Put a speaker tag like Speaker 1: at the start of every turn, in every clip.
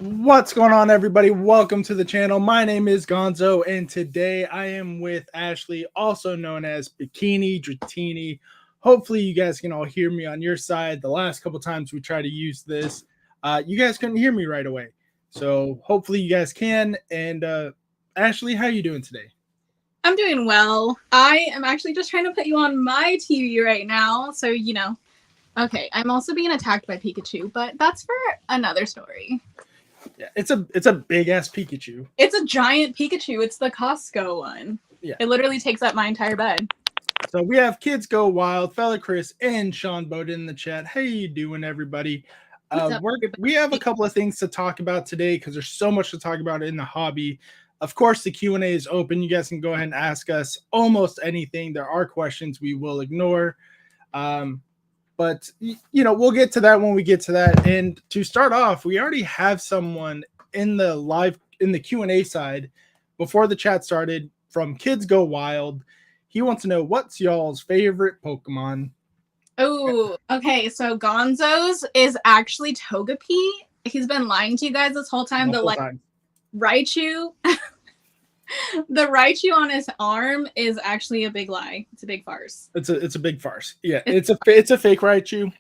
Speaker 1: What's going on, everybody? Welcome to the channel. My name is Gonzo, and today I am with Ashley, also known as Bikini Dratini. Hopefully, you guys can all hear me on your side. The last couple times we tried to use this, you guys couldn't hear me right away. So hopefully, you guys can. And Ashley, how you doing today?
Speaker 2: I'm doing well. I am actually just trying to put you on my TV right now, so you know. Okay, I'm also being attacked by Pikachu, but that's for another story.
Speaker 1: Yeah, it's a big ass Pikachu.
Speaker 2: It's a giant Pikachu. It's the Costco one.
Speaker 1: Yeah,
Speaker 2: it literally takes up my entire bed.
Speaker 1: So we have Kids Go Wild, Fella Chris, and Sean Bowden in the chat. How you doing, everybody? We have a couple of things to talk about today because there's so much to talk about in the hobby. Of course, the Q&A is open. You guys can go ahead and ask us almost anything. There are questions we will ignore. But, you know, we'll get to that when we get to that. And to start off, we already have someone in the Q&A side before the chat started from Kids Go Wild. He wants to know, what's y'all's favorite Pokemon?
Speaker 2: Oh, okay. So Gonzo's is actually Togepi. He's been lying to you guys this whole time. Raichu. The Raichu on his arm is actually a big lie. It's a big farce.
Speaker 1: It's a big farce. Yeah, it's a fake Raichu.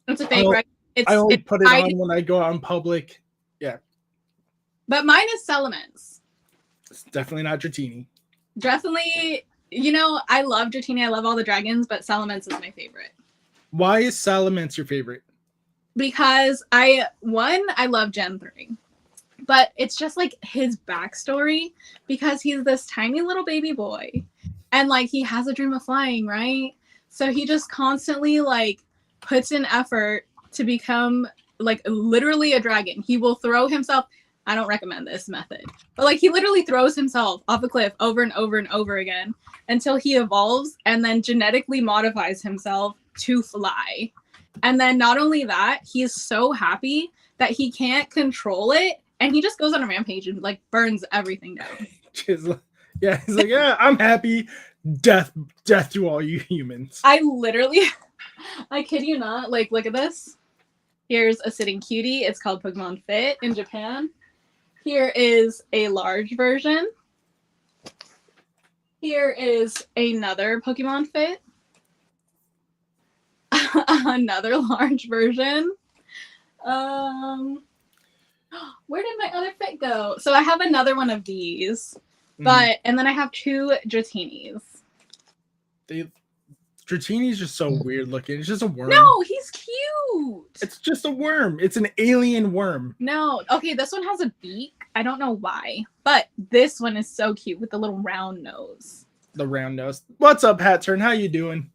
Speaker 2: It's a fake Raichu.
Speaker 1: I only put it on when I go out in public. Yeah.
Speaker 2: But mine is Salamence.
Speaker 1: It's definitely not Dratini.
Speaker 2: Definitely, you know, I love Dratini. I love all the dragons, but Salamence is my favorite.
Speaker 1: Why is Salamence your favorite?
Speaker 2: Because I love Gen 3. But it's just like his backstory, because he's this tiny little baby boy and like he has a dream of flying, right? So he just constantly like puts in effort to become like literally a dragon. He will throw himself. I don't recommend this method, but like he literally throws himself off a cliff over and over and over again until he evolves and then genetically modifies himself to fly. And then not only that, he is so happy that he can't control it. And he just goes on a rampage and like burns everything down.
Speaker 1: He's like, yeah, I'm happy. Death to all you humans.
Speaker 2: I kid you not. Like, look at this. Here's a sitting cutie. It's called Pokemon Fit in Japan. Here is a large version. Here is another Pokemon Fit. Another large version. Where did my other fit go? So I have another one of these, and then I have two Dratinis.
Speaker 1: Dratini's just so weird looking. It's just a worm.
Speaker 2: No, he's cute.
Speaker 1: It's just a worm. It's an alien worm.
Speaker 2: No. Okay, this one has a beak. I don't know why, but this one is so cute with the little round nose.
Speaker 1: The round nose. What's up, Hat Turn? How you doing?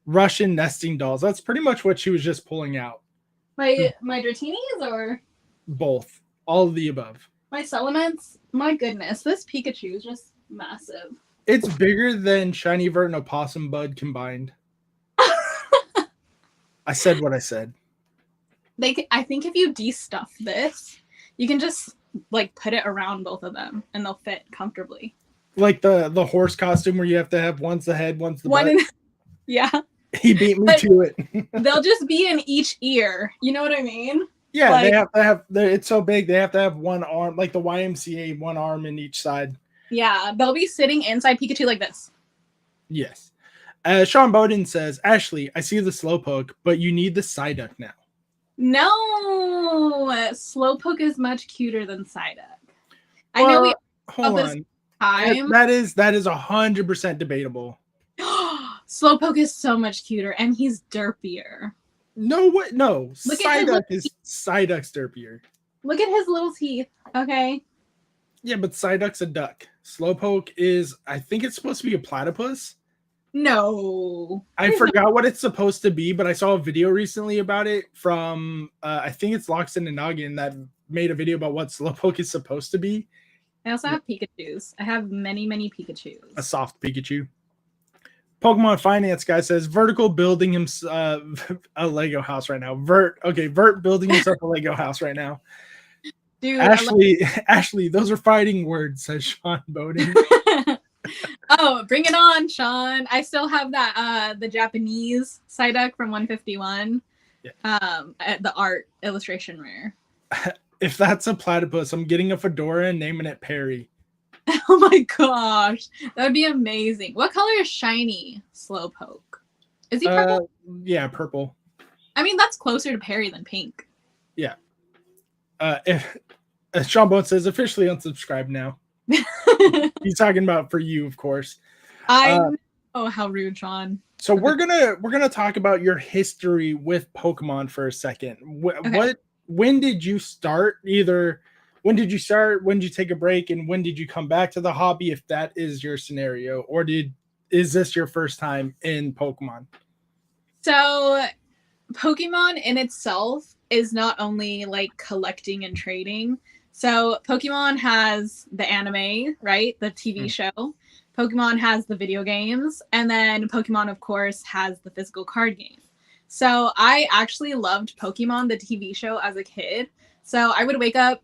Speaker 1: Russian nesting dolls. That's pretty much what she was just pulling out.
Speaker 2: My Dratinis or?
Speaker 1: Both. All of the above.
Speaker 2: My Salamence? My goodness, this Pikachu is just massive.
Speaker 1: It's bigger than Shiny Vert and Opossum Bud combined. I said what I said.
Speaker 2: I think if you de-stuff this, you can just like put it around both of them and they'll fit comfortably.
Speaker 1: Like the horse costume where you have to have one's the head, one's the butt.
Speaker 2: Yeah.
Speaker 1: He beat me to it.
Speaker 2: They'll just be in each ear. You know what I mean?
Speaker 1: Yeah, like, they have to have. It's so big. They have to have one arm, like the YMCA, one arm in each side.
Speaker 2: Yeah, they'll be sitting inside Pikachu like this.
Speaker 1: Yes. Sean Bowden says, Ashley, I see the Slowpoke, but you need the Psyduck now.
Speaker 2: No, Slowpoke is much cuter than Psyduck. I know we
Speaker 1: hold on. Time. That is 100% debatable.
Speaker 2: Slowpoke is so much cuter, and he's derpier.
Speaker 1: No, what? No, Psyduck's derpier.
Speaker 2: Look at his little teeth. Okay.
Speaker 1: Yeah, but Psyduck's a duck. Slowpoke is, I think it's supposed to be a platypus.
Speaker 2: No.
Speaker 1: I forgot what it's supposed to be, but I saw a video recently about it from, I think it's Loxton and Noggin that made a video about what Slowpoke is supposed to be.
Speaker 2: I also have Pikachus. I have many, many Pikachus.
Speaker 1: A soft Pikachu. Pokemon Finance guy says vertical building him a Lego house right now. Vert building himself a Lego house right now.
Speaker 2: Dude,
Speaker 1: Ashley, those are fighting words, says Sean Bowden.
Speaker 2: Oh, bring it on, Sean. I still have that the Japanese Psyduck from 151. Yeah. The art illustration rare.
Speaker 1: If that's a platypus, I'm getting a fedora and naming it Perry.
Speaker 2: Oh my gosh, that would be amazing. What color is shiny Slowpoke? Is he purple?
Speaker 1: Yeah, purple.
Speaker 2: I mean, that's closer to Perry than pink.
Speaker 1: Yeah. If Sean Bone says officially unsubscribed now. He's talking about for you, of course.
Speaker 2: Oh, how rude, Sean.
Speaker 1: So we're gonna talk about your history with Pokemon for a second.
Speaker 2: Okay.
Speaker 1: When did you start? When did you start? When did you take a break? And when did you come back to the hobby? If that is your scenario, or is this your first time in Pokemon?
Speaker 2: So Pokemon in itself is not only like collecting and trading. So Pokemon has the anime, right? The TV show. Pokemon has the video games. And then Pokemon, of course, has the physical card game. So I actually loved Pokemon, the TV show, as a kid. So I would wake up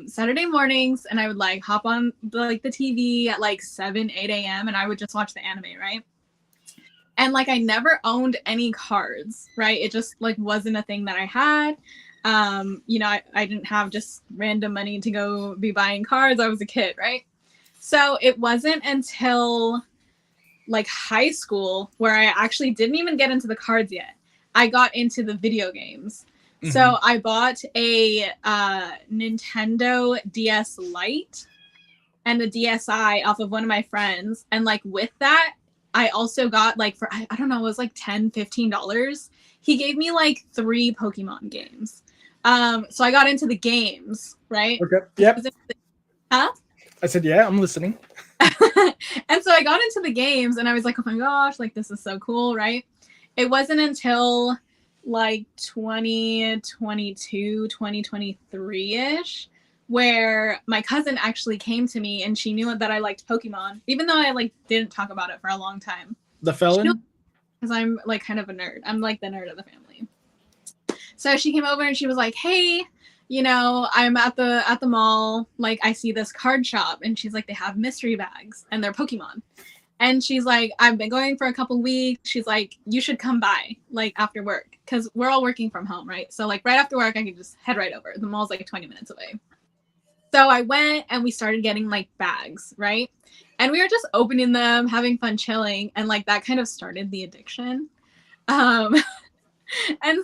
Speaker 2: Saturday mornings and I would like hop on the TV at like 7, 8 a.m. and I would just watch the anime, right? And like I never owned any cards, right? It just like wasn't a thing that I had. I didn't have just random money to go be buying cards. I was a kid, right? So it wasn't until like high school where I actually didn't even get into the cards yet. I got into the video games. Mm-hmm. So I bought a Nintendo DS Lite and a DSi off of one of my friends. And like with that, I also got like for, I don't know, it was like $10, $15. He gave me like 3 Pokemon games. So I got into the games, right?
Speaker 1: Okay. Yep.
Speaker 2: Huh?
Speaker 1: I said, yeah, I'm listening.
Speaker 2: And so I got into the games and I was like, oh my gosh, like this is so cool, right? It wasn't until like 2022, 2023-ish where my cousin actually came to me and she knew that I liked Pokemon, even though I like didn't talk about it for a long time.
Speaker 1: The felon?
Speaker 2: Because I'm like kind of a nerd. I'm like the nerd of the family. So she came over and she was like, hey, I'm at the mall, like I see this card shop and she's like, they have mystery bags and they're Pokemon. And she's like, I've been going for a couple weeks. She's like, you should come by like after work because we're all working from home, right? So like right after work, I could just head right over. The mall's like 20 minutes away. So I went and we started getting like bags, right? And we were just opening them, having fun chilling. And like that kind of started the addiction. And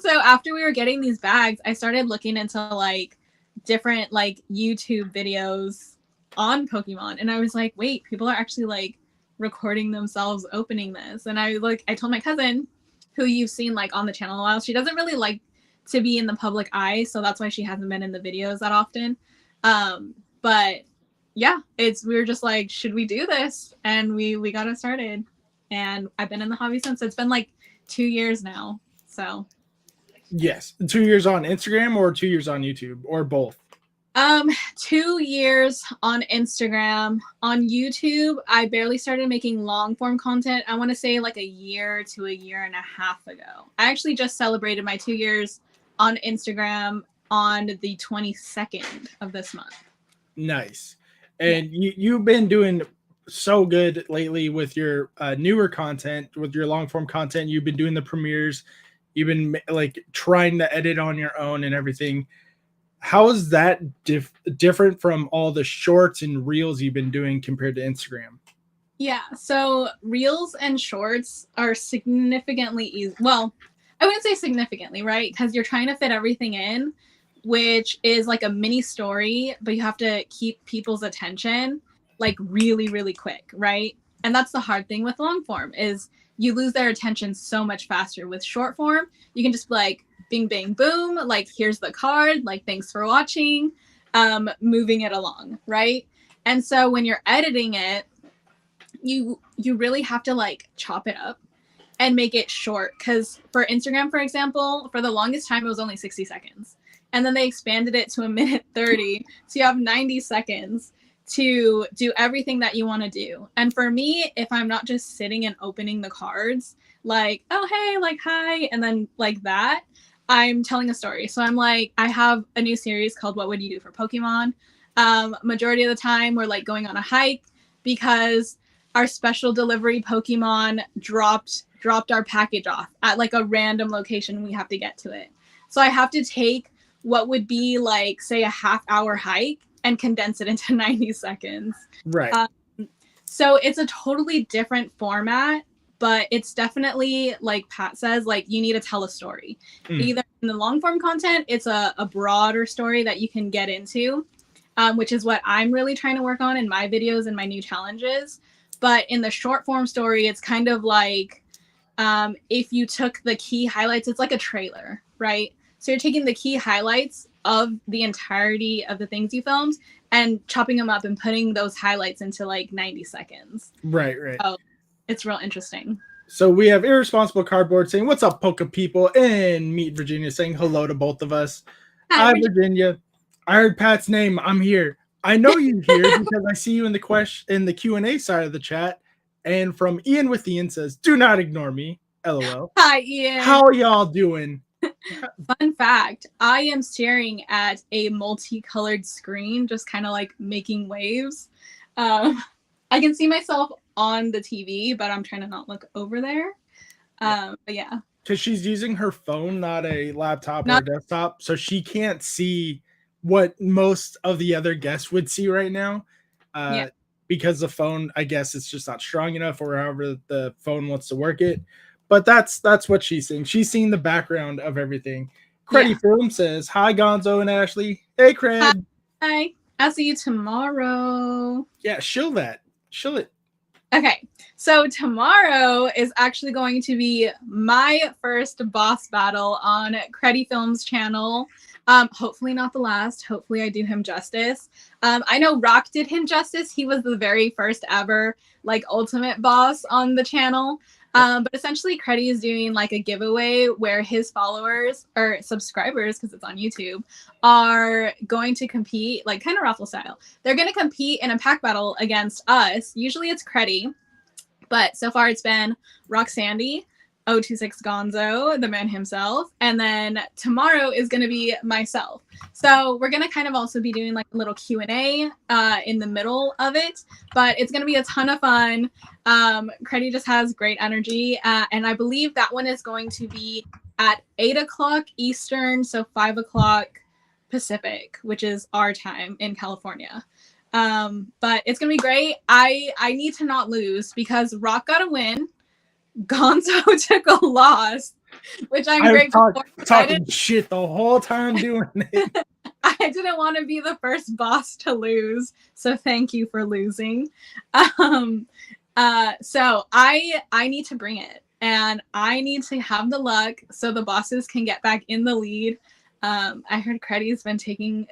Speaker 2: so after we were getting these bags, I started looking into like different like YouTube videos on Pokemon. And I was like, wait, people are actually like recording themselves opening this. And I told my cousin, who you've seen like on the channel a while, she doesn't really like to be in the public eye. So that's why she hasn't been in the videos that often. But yeah, we were just like, should we do this? And we got it started. And I've been in the hobby since. It's been like 2 years now. So
Speaker 1: yes. 2 years on Instagram or 2 years on YouTube or both?
Speaker 2: 2 years on Instagram. On YouTube, I barely started making long form content. I want to say like a year to a year and a half ago. I actually just celebrated my 2 years on Instagram on the 22nd of this month.
Speaker 1: Nice. And yeah. You've been doing so good lately with your newer content, with your long form content. You've been doing the premieres. You've been like trying to edit on your own and everything. How is that different from all the shorts and reels you've been doing compared to Instagram?
Speaker 2: Yeah, so reels and shorts are significantly easy. Well, I wouldn't say significantly, right? Because you're trying to fit everything in, which is like a mini story, but you have to keep people's attention like really, really quick, right? And that's the hard thing with long form is you lose their attention so much faster. With short form, you can just be like, bing, bang, boom, like here's the card, like thanks for watching, moving it along, right? And so when you're editing it, you really have to like chop it up and make it short. Because for Instagram, for example, for the longest time, it was only 60 seconds. And then they expanded it to 1:30. So you have 90 seconds to do everything that you want to do. And for me, if I'm not just sitting and opening the cards, like, oh, hey, like, hi, and then like that, I'm telling a story. So I'm like, I have a new series called What Would You Do for Pokemon? Majority of the time, we're like going on a hike because our special delivery Pokemon dropped our package off at like a random location. We have to get to it. So I have to take what would be like, say, a half-hour hike and condense it into 90 seconds.
Speaker 1: Right.
Speaker 2: So it's a totally different format, but it's definitely, like Pat says, like you need to tell a story. Either in the long form content, it's a broader story that you can get into, which is what I'm really trying to work on in my videos and my new challenges. But in the short form story, it's kind of like if you took the key highlights, it's like a trailer, right? So you're taking the key highlights of the entirety of the things you filmed and chopping them up and putting those highlights into like 90 seconds.
Speaker 1: Right.
Speaker 2: So it's real interesting.
Speaker 1: So we have Irresponsible Cardboard saying, "What's up, Polka people?" and Meet Virginia saying hello to both of us. Hi, Virginia. I heard Pat's name. I'm here. I know you here because I see you in the Q&A side of the chat. And from Ian with Ian says, "Do not ignore me." LOL.
Speaker 2: Hi, Ian.
Speaker 1: How are y'all doing?
Speaker 2: Fun fact, I am staring at a multicolored screen, just kind of like making waves. I can see myself on the TV, but I'm trying to not look over there. But yeah.
Speaker 1: Because she's using her phone, not a laptop or a desktop, so she can't see what most of the other guests would see right now. Because the phone, I guess it's just not strong enough, or however the phone wants to work it. But that's what she's seeing. She's seeing the background of everything. Creddy Film says, "Hi, Gonzo and Ashley." Hey, Cred.
Speaker 2: Hi. I'll see you tomorrow.
Speaker 1: Yeah, shill that. Shill it.
Speaker 2: Okay, so tomorrow is actually going to be my first boss battle on Creddy Films channel. Hopefully not the last. Hopefully I do him justice. I know Rock did him justice. He was the very first ever like ultimate boss on the channel. But essentially Creddy is doing like a giveaway where his followers or subscribers, because it's on YouTube, are going to compete, like kind of raffle style. They're going to compete in a pack battle against us. Usually it's Creddy, but so far it's been Rock Sandy, 026 Gonzo, the man himself, and then tomorrow is going to be myself. So we're going to kind of also be doing like a little Q&A in the middle of it, but it's going to be a ton of fun. Creddy just has great energy, and I believe that one is going to be at 8 o'clock Eastern, so 5 o'clock Pacific, which is our time in California. But it's going to be great. I need to not lose because Rock got a win. Gonzo took a loss, which I'm grateful for.
Speaker 1: Talking shit the whole time doing it.
Speaker 2: I didn't want to be the first boss to lose, so thank you for losing. So I need to bring it, and I need to have the luck so the bosses can get back in the lead. I heard Creddy's been taking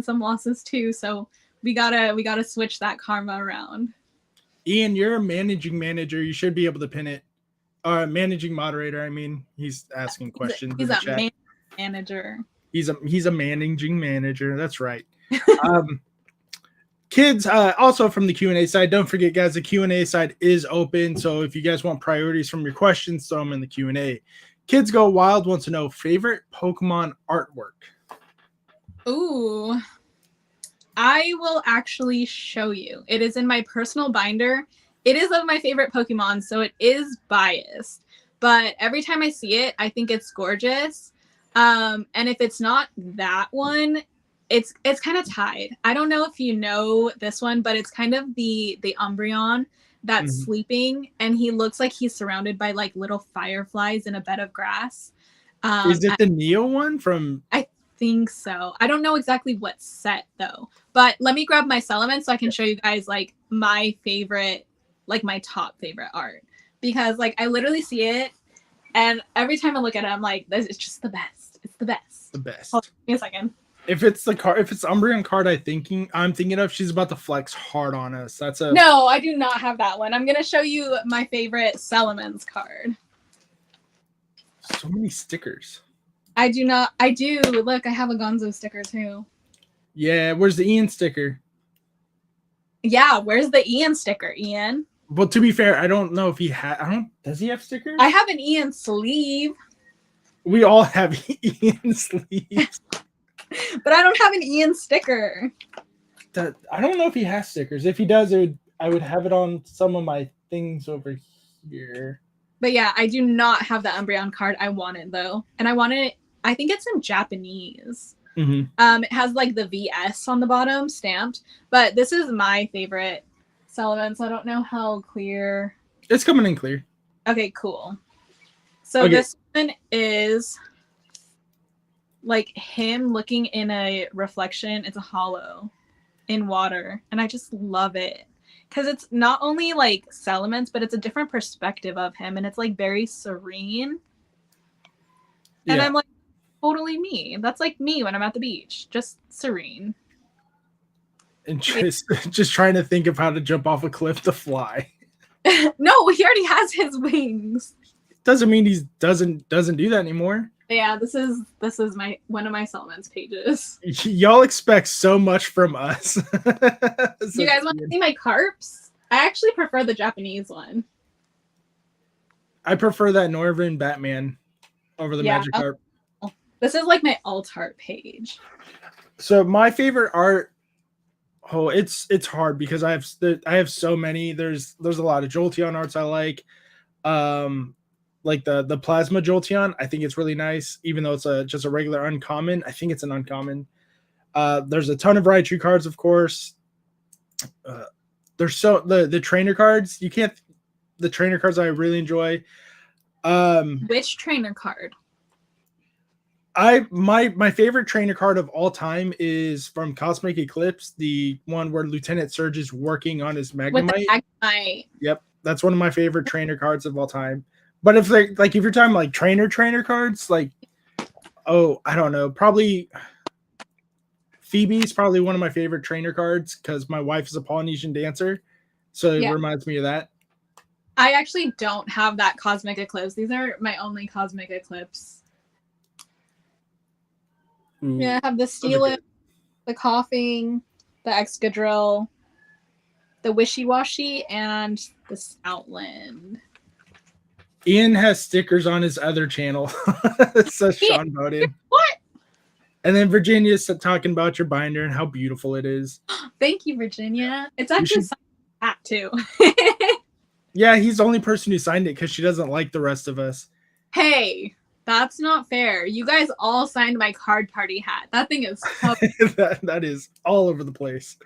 Speaker 2: some losses too, so we gotta switch that karma around.
Speaker 1: Ian, you're a managing manager. You should be able to pin it. Managing moderator. I mean, he's asking questions.
Speaker 2: He's a manager.
Speaker 1: He's a managing manager. That's right. Kids, also from the Q&A side, don't forget, guys, the Q&A side is open. So if you guys want priorities from your questions, throw them in the Q&A. Kids Go Wild wants to know favorite Pokemon artwork.
Speaker 2: Ooh, I will actually show you. It is in my personal binder. It is of my favorite Pokemon, so it is biased. But every time I see it, I think it's gorgeous. And if it's not that one, it's kind of tied. I don't know if you know this one, but it's kind of the Umbreon that's sleeping, and he looks like he's surrounded by like little fireflies in a bed of grass.
Speaker 1: Is it the Neo one from?
Speaker 2: I think so. I don't know exactly what set though. But let me grab my Salamence so I can show you guys like my favorite, like my top favorite art, because like I literally see it, and every time I look at it, I'm like, it's just the best. It's the best.
Speaker 1: The best.
Speaker 2: Hold on, give me a second.
Speaker 1: If it's the card, if it's Umbreon card, I'm thinking of, she's about to flex hard on us. That's a
Speaker 2: no. I do not have that one. I'm gonna show you my favorite Salamence card.
Speaker 1: So many stickers.
Speaker 2: I do not. I do. Look, I have a Gonzo sticker too.
Speaker 1: Yeah, where's the Ian sticker?
Speaker 2: Yeah, where's the Ian sticker, Ian?
Speaker 1: Well, to be fair, I don't know if he does he have stickers?
Speaker 2: I have an Ian sleeve.
Speaker 1: We all have Ian sleeves.
Speaker 2: But I don't have an Ian sticker.
Speaker 1: I don't know if he has stickers. If he does, I would have it on some of my things over here.
Speaker 2: But yeah, I do not have the Umbreon card. I want it though. And I want it, I think it's in Japanese. It has like the VS on the bottom stamped, but this is my favorite Salamence. I don't know how clear.
Speaker 1: It's coming in clear.
Speaker 2: Okay, cool. So this one is like him looking in a reflection. It's a hollow in water, and I just love it because it's not only like Salamence, but it's a different perspective of him, and it's like very serene. And I'm like, totally me. That's like me when I'm at the beach, just serene.
Speaker 1: And just trying to think of how to jump off a cliff to fly.
Speaker 2: No, he already has his wings.
Speaker 1: Doesn't mean he doesn't do that anymore.
Speaker 2: Yeah, this is my one of my Salamence pages.
Speaker 1: Y'all expect so much from us.
Speaker 2: You guys want to see my carps? I actually prefer the Japanese one.
Speaker 1: I prefer that Northern Batman over the Magikarp.
Speaker 2: This is like my alt art page.
Speaker 1: So my favorite art, it's hard because I have so many. There's a lot of Jolteon arts I like. Like the Plasma Jolteon, I think it's really nice, even though it's just a regular uncommon. I think it's an uncommon. There's a ton of Raichu cards, of course. There's the trainer cards. The trainer cards I really enjoy.
Speaker 2: Which trainer card?
Speaker 1: My favorite trainer card of all time is from Cosmic Eclipse, the one where Lieutenant Surge is working on his Magnemite.
Speaker 2: Magnemite.
Speaker 1: Yep, that's one of my favorite trainer cards of all time. But if if you're talking like trainer cards, like I don't know, probably Phoebe's probably one of my favorite trainer cards because my wife is a Polynesian dancer, so it reminds me of that.
Speaker 2: I actually don't have that Cosmic Eclipse. These are my only Cosmic Eclipse. Ooh. Yeah, I have the Steelix, the Coughing, the Excadrill, the Wishy-Washy, and the Outland.
Speaker 1: Ian has stickers on his other channel. Says Sean Bowden.
Speaker 2: What?
Speaker 1: And then Virginia's talking about your binder and how beautiful it is.
Speaker 2: Thank you, Virginia. It's actually signed too.
Speaker 1: Yeah, he's the only person who signed it because she doesn't like the rest of us.
Speaker 2: Hey, that's not fair. You guys all signed my card party hat. That thing is
Speaker 1: that is all over the place.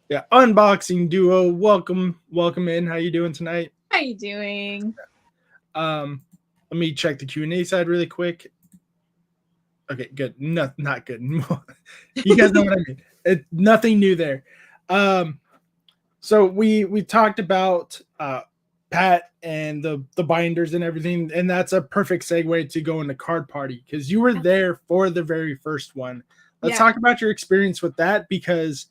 Speaker 1: Yeah, unboxing duo. Welcome in. How you doing tonight?
Speaker 2: How you doing?
Speaker 1: Let me check the Q&A side really quick. Okay, good. Not good. You guys know what I mean. Nothing new there. So we talked about Pat and the binders and everything, and that's a perfect segue to go into card party because you were there for the very first one. Let's talk about your experience with that because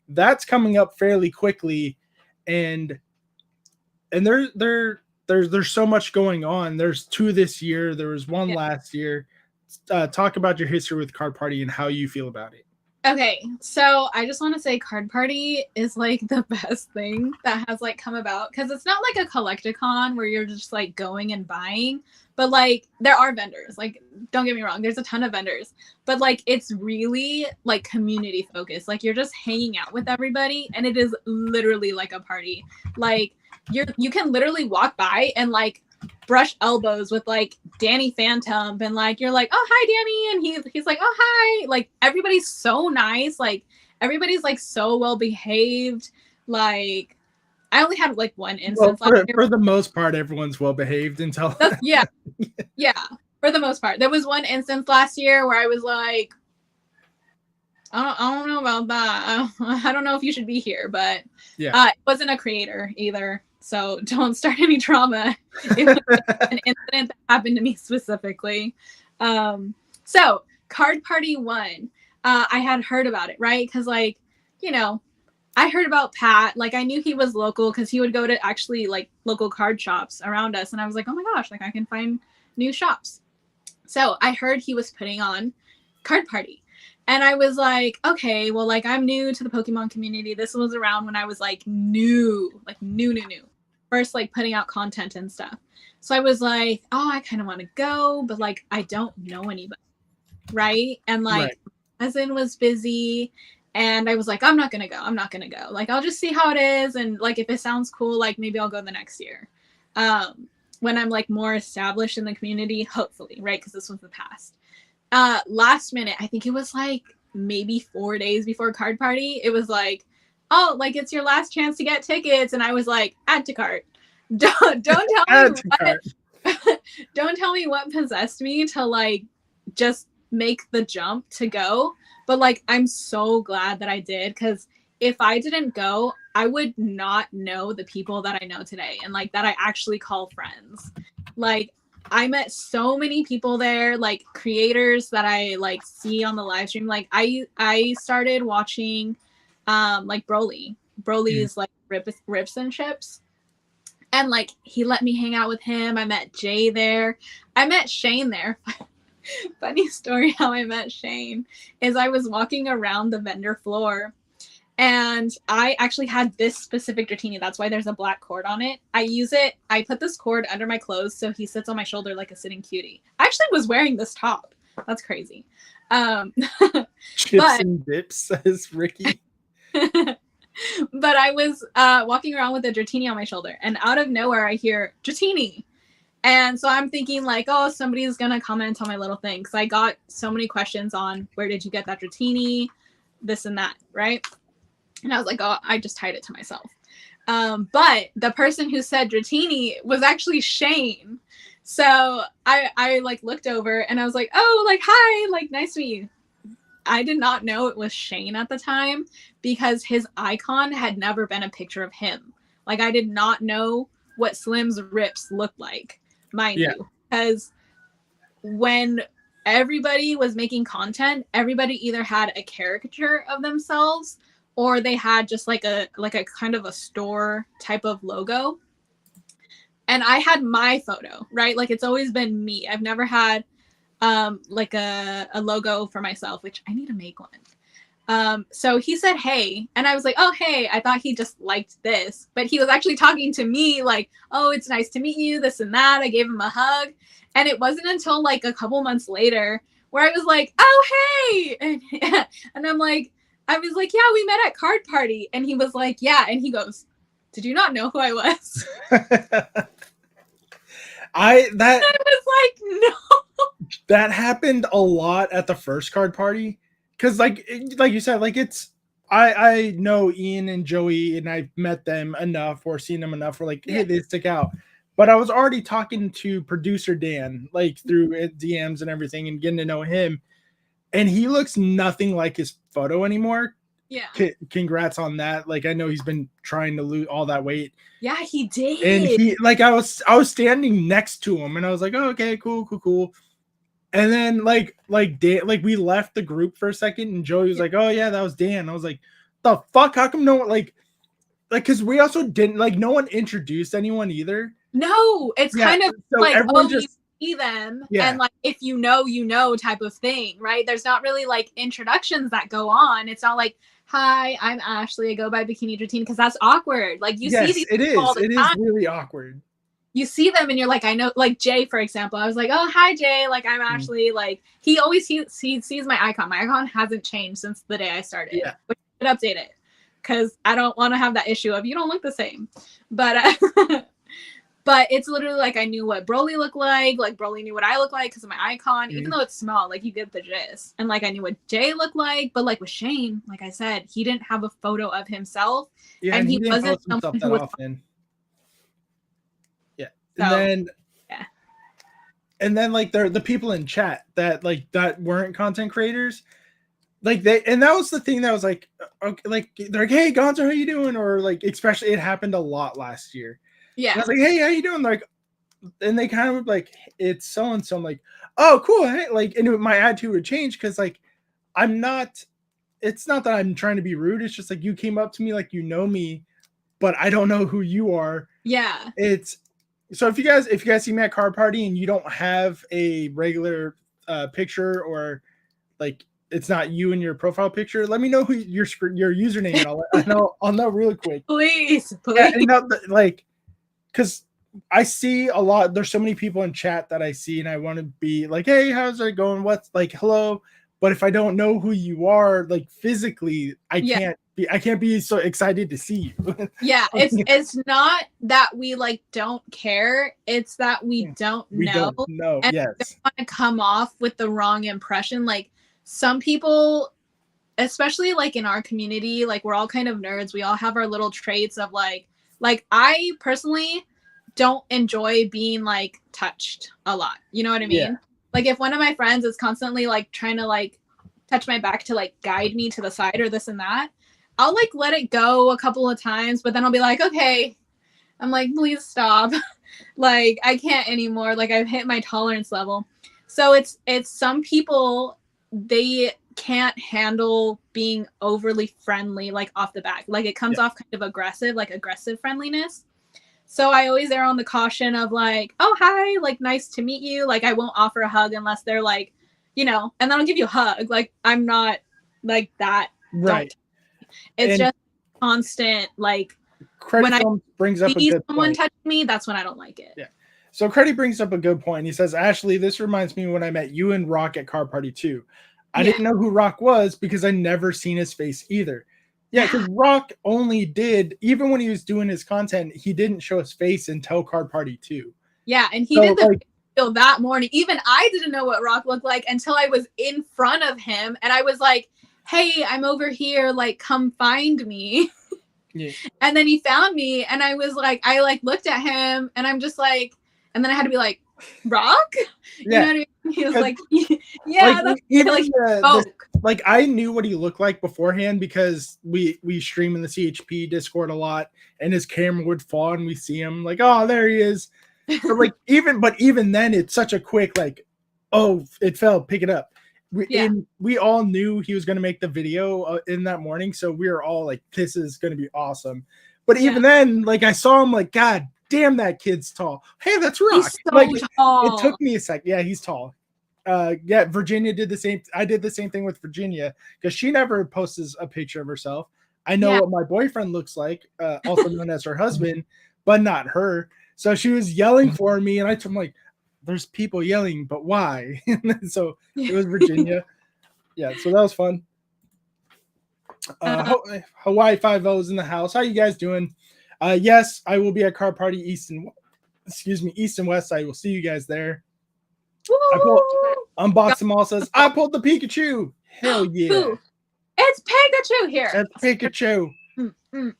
Speaker 1: that's coming up fairly quickly, and there's so much going on. There's 2 this year. There was 1 last year. Talk about your history with card party and how you feel about it.
Speaker 2: Okay, so I just want to say card party is like the best thing that has like come about because it's not like a collecticon where you're just like going and buying, but like there are vendors. Like, don't get me wrong, there's a ton of vendors, but like it's really like community focused. Like you're just hanging out with everybody, and it is literally like a party. Like you can literally walk by and like brush elbows with like Danny Phantom, and like you're like, oh hi Danny, and he's like, oh hi. Like everybody's so nice, like everybody's like so well behaved. Like I only had like 1 instance.
Speaker 1: For the most part, everyone's well behaved until
Speaker 2: yeah for the most part. There was 1 instance last year where I was like, I don't know about that. I don't know if you should be here, but it wasn't a creator either. So don't start any drama. It was an incident that happened to me specifically. So card party 1, I had heard about it, right? Because like, you know, I heard about Pat. Like I knew he was local because he would go to actually like local card shops around us. And I was like, oh my gosh, like I can find new shops. So I heard he was putting on card party. And I was like, okay, well, like I'm new to the Pokemon community. This was around when I was like new. First, like putting out content and stuff. So I was like, oh, I kind of want to go, but like I don't know anybody, right? And like my cousin was busy, and I was like, I'm not gonna go. Like I'll just see how it is, and like if it sounds cool, like maybe I'll go the next year, when I'm like more established in the community, hopefully, right? Because this was the past. last minute, I think it was like maybe 4 days before card party, it was like, oh, like it's your last chance to get tickets, and I was like, add to cart. Don't tell me what don't tell me what possessed me to like just make the jump to go. But like I'm so glad that I did, because if I didn't go, I would not know the people that I know today and like that I actually call friends. Like I met so many people there, like creators that I like see on the live stream. Like I started watching like Broly's like rips and ships. And like he let me hang out with him. I met Jay there. I met Shane there. Funny story how I met Shane is I was walking around the vendor floor, and I actually had this specific Dratini. That's why there's a black cord on it. I use it. I put this cord under my clothes so he sits on my shoulder like a sitting cutie. I actually was wearing this top. That's crazy.
Speaker 1: Chips and dips, says Ricky.
Speaker 2: But I was walking around with a Dratini on my shoulder, and out of nowhere I hear Dratini. And so I'm thinking like, oh, somebody's going to comment on my little thing. Because I got so many questions on where did you get that Dratini, this and that, right? And I was like, oh, I just tied it to myself. But the person who said Dratini was actually Shane. So I like looked over and I was like, oh, like, hi, like, nice to meet you. I did not know it was Shane at the time because his icon had never been a picture of him. Like, I did not know what Slim's rips looked like, mind you. Because when everybody was making content, everybody either had a caricature of themselves or they had just like a kind of a store type of logo. And I had my photo, right? Like, it's always been me. I've never had like a logo for myself, which I need to make one. So he said, hey, and I was like, oh, hey, I thought he just liked this, but he was actually talking to me like, oh, it's nice to meet you, this and that. I gave him a hug. And it wasn't until like a couple months later where I was like, oh, hey. And I'm like, I was like, yeah, we met at card party. And he was like, yeah. And he goes, did you not know who I was?
Speaker 1: I was
Speaker 2: like, no.
Speaker 1: That happened a lot at the first card party. Cause like you said, like I know Ian and Joey and I've met them enough or seen them enough. We're like, hey, they stick out. But I was already talking to producer Dan, like through DMs and everything and getting to know him. And he looks nothing like his photo anymore.
Speaker 2: Yeah.
Speaker 1: Congrats on that. Like, I know he's been trying to lose all that weight.
Speaker 2: Yeah, he did.
Speaker 1: And he, like, I was standing next to him and I was like, oh, okay, cool. And then like Dan, like we left the group for a second and Joey was like, oh yeah, that was Dan. I was like, the fuck? How come no one like because we also didn't like no one introduced anyone either.
Speaker 2: No, it's kind of so like, oh, just, you see them and like if you know type of thing, right? There's not really like introductions that go on. It's not like, hi, I'm Ashley, I go by Bikini Dratini, because that's awkward. Like you see these people all the time.
Speaker 1: Is really awkward.
Speaker 2: You see them and you're like, I know, like Jay, for example. I was like, oh, hi, Jay. Like, I'm Ashley. Like, he always sees my icon. My icon hasn't changed since the day I started.
Speaker 1: Yeah.
Speaker 2: But I should update it because I don't want to have that issue of you don't look the same. But but it's literally like I knew what Broly looked like. Like, Broly knew what I look like because of my icon. Even though it's small, like, you get the gist. And, like, I knew what Jay looked like. But, like, with Shane, like I said, he didn't have a photo of himself.
Speaker 1: Yeah, and he wasn't someone who was often. And then like the people in chat that weren't content creators, like and that was the thing that was like, okay, like they're like, hey Gonzo, how you doing? Or like, especially it happened a lot last year.
Speaker 2: Yeah,
Speaker 1: and I was like, hey, how you doing? Like, and they kind of like, it's so and so. I'm like, oh cool, hey, like, and my attitude would change because like I'm not. It's not that I'm trying to be rude. It's just like you came up to me like you know me, but I don't know who you are.
Speaker 2: Yeah,
Speaker 1: it's. So if you guys see me at card party and you don't have a regular picture or like it's not you in your profile picture, let me know who your username and I'll know really quick.
Speaker 2: Please.
Speaker 1: Yeah, like because I see a lot. There's so many people in chat that I see and I want to be like, hey, how's it going? What's like, hello. but if I don't know who you are, like physically, I
Speaker 2: Yeah.
Speaker 1: can't be so excited to see you.
Speaker 2: Yeah, it's not that we like don't care, it's that we don't
Speaker 1: We
Speaker 2: know,
Speaker 1: don't know.
Speaker 2: and
Speaker 1: Yes.
Speaker 2: don't want to come off with the wrong impression. Like some people, especially like in our community, like we're all kind of nerds. We all have our little traits of like I personally don't enjoy being like touched a lot. You know what I mean?
Speaker 1: Yeah.
Speaker 2: Like if one of my friends is constantly like trying to like touch my back to like guide me to the side or this and that, I'll like let it go a couple of times, but then I'll be like, okay. I'm like, please stop. Like I can't anymore. Like I've hit my tolerance level. So it's some people, they can't handle being overly friendly like off the back. Like it comes off kind of aggressive, like aggressive friendliness. So I always err on the caution of like, oh hi, like nice to meet you. Like I won't offer a hug unless they're like, you know, and then I'll give you a hug. Like I'm not like that.
Speaker 1: Right.
Speaker 2: It's just constant like
Speaker 1: Credit
Speaker 2: when I
Speaker 1: brings up a good
Speaker 2: someone
Speaker 1: point.
Speaker 2: touch me, that's when I don't like it.
Speaker 1: Yeah. So Credit brings up a good point. He says, Ashley, this reminds me when I met you and Rock at Car Party 2. I didn't know who Rock was because I never seen his face either. Yeah, because Rock only did, even when he was doing his content, he didn't show his face until Car Party 2.
Speaker 2: Yeah, and he did the video that morning. Even I didn't know what Rock looked like until I was in front of him and I was like, hey, I'm over here, like come find me. Yeah. And then he found me and I was like, I like looked at him and I'm just like, and then I had to be like, Rock? You know what I mean? He was like, yeah,
Speaker 1: like,
Speaker 2: that's
Speaker 1: even like I knew what he looked like beforehand because we stream in the CHP Discord a lot and his camera would fall and we see him like, oh, there he is. So like even then it's such a quick like, oh, it fell, pick it up. We all knew he was going to make the video in that morning, so we were all like, this is going to be awesome. But even then, like I saw him like, God damn, that kid's tall. Hey, that's Rock.
Speaker 2: He's so
Speaker 1: like
Speaker 2: tall.
Speaker 1: It took me a sec. Yeah, he's tall. Yeah, Virginia did the same. I did the same thing with Virginia because she never posts a picture of herself. I know what my boyfriend looks like, also known as her husband, but not her. So she was yelling for me, and I told him like, there's people yelling, but why? So it was Virginia. Yeah, so that was fun. Hawaii 5-0 is in the house. How you guys doing? Yes, I will be at Car Party East and West. I will see you guys there. Unbox Mall says, I pulled the Pikachu. Hell yeah.
Speaker 2: Ooh, it's Pikachu here.
Speaker 1: It's Pikachu.
Speaker 2: Pika,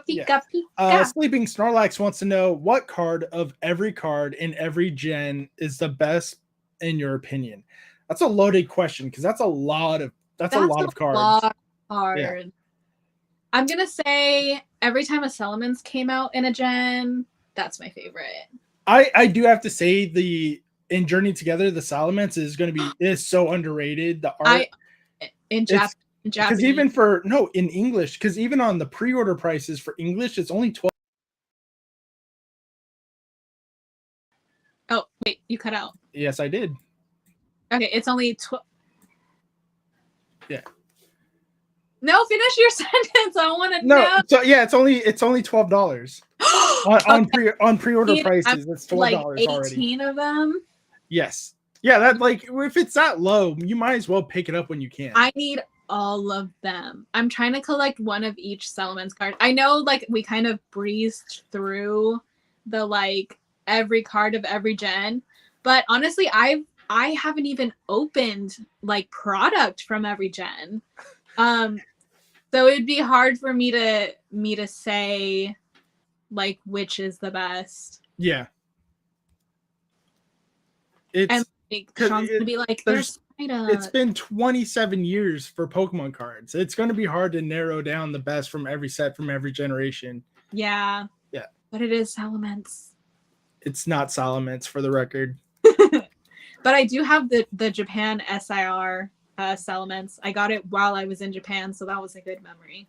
Speaker 2: pika, pika.
Speaker 1: Sleeping Snorlax wants to know what card of every card in every gen is the best in your opinion. That's a loaded question because that's a lot of cards.
Speaker 2: Yeah. I'm gonna say every time a Salamence came out in a gen, that's my favorite.
Speaker 1: I do have to say in Journey Together, the Salamence is so underrated. The art
Speaker 2: in Japanese.
Speaker 1: Because even in English, because even on the pre-order prices for English, it's only 12.
Speaker 2: Oh, wait, you cut out.
Speaker 1: Yes, I did.
Speaker 2: Okay, it's only 12.
Speaker 1: Yeah.
Speaker 2: No, finish your sentence. I want to know.
Speaker 1: So yeah, it's only $12 on pre-order prices. It's $12
Speaker 2: like 18
Speaker 1: already.
Speaker 2: Of them.
Speaker 1: Yes. Yeah, that like if it's that low, you might as well pick it up when you can.
Speaker 2: I need all of them. I'm trying to collect one of each Salamence card. I know like we kind of breezed through the like every card of every gen, but honestly, I haven't even opened like product from every gen. So it'd be hard for me to say like which is the best.
Speaker 1: Yeah.
Speaker 2: And like, Sean's gonna be like,
Speaker 1: it's been 27 years for Pokemon cards. It's going to be hard to narrow down the best from every set from every generation.
Speaker 2: Yeah.
Speaker 1: Yeah.
Speaker 2: But it is Salamence.
Speaker 1: It's not Salamence for the record.
Speaker 2: But I do have the Japan SIR Salamence. I got it while I was in Japan, so that was a good memory.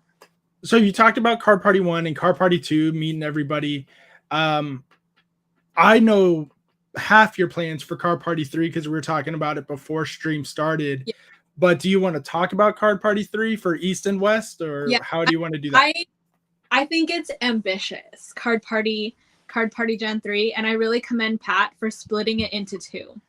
Speaker 1: So you talked about Card Party 1 and Card Party 2, meeting everybody. I know half your plans for Card Party 3 because we were talking about it before stream started. Yeah. But do you want to talk about Card Party 3 for East and West, or how do you want to do that?
Speaker 2: I think it's ambitious, Card Party Gen 3, and I really commend Pat for splitting it into 2.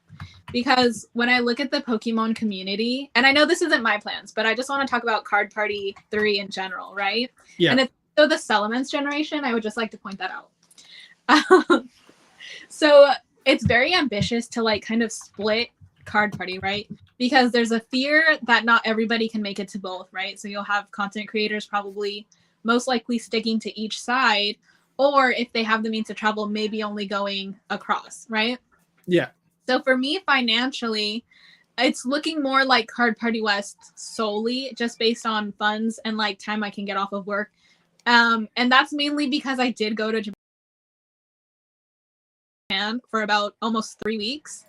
Speaker 2: because when I look at the Pokemon community, and I know this isn't my plans, but I just want to talk about Card Party 3 in general, right?
Speaker 1: Yeah.
Speaker 2: And it's so the Salamence generation, I would just like to point that out. So it's very ambitious to like kind of split Card Party, right? Because there's a fear that not everybody can make it to both, right? So you'll have content creators probably most likely sticking to each side, or if they have the means to travel, maybe only going across, right?
Speaker 1: Yeah.
Speaker 2: So for me, financially, it's looking more like Card Party West solely, just based on funds and like time I can get off of work. And that's mainly because I did go to Japan for about almost 3 weeks.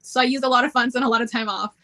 Speaker 2: So I used a lot of funds and a lot of time off.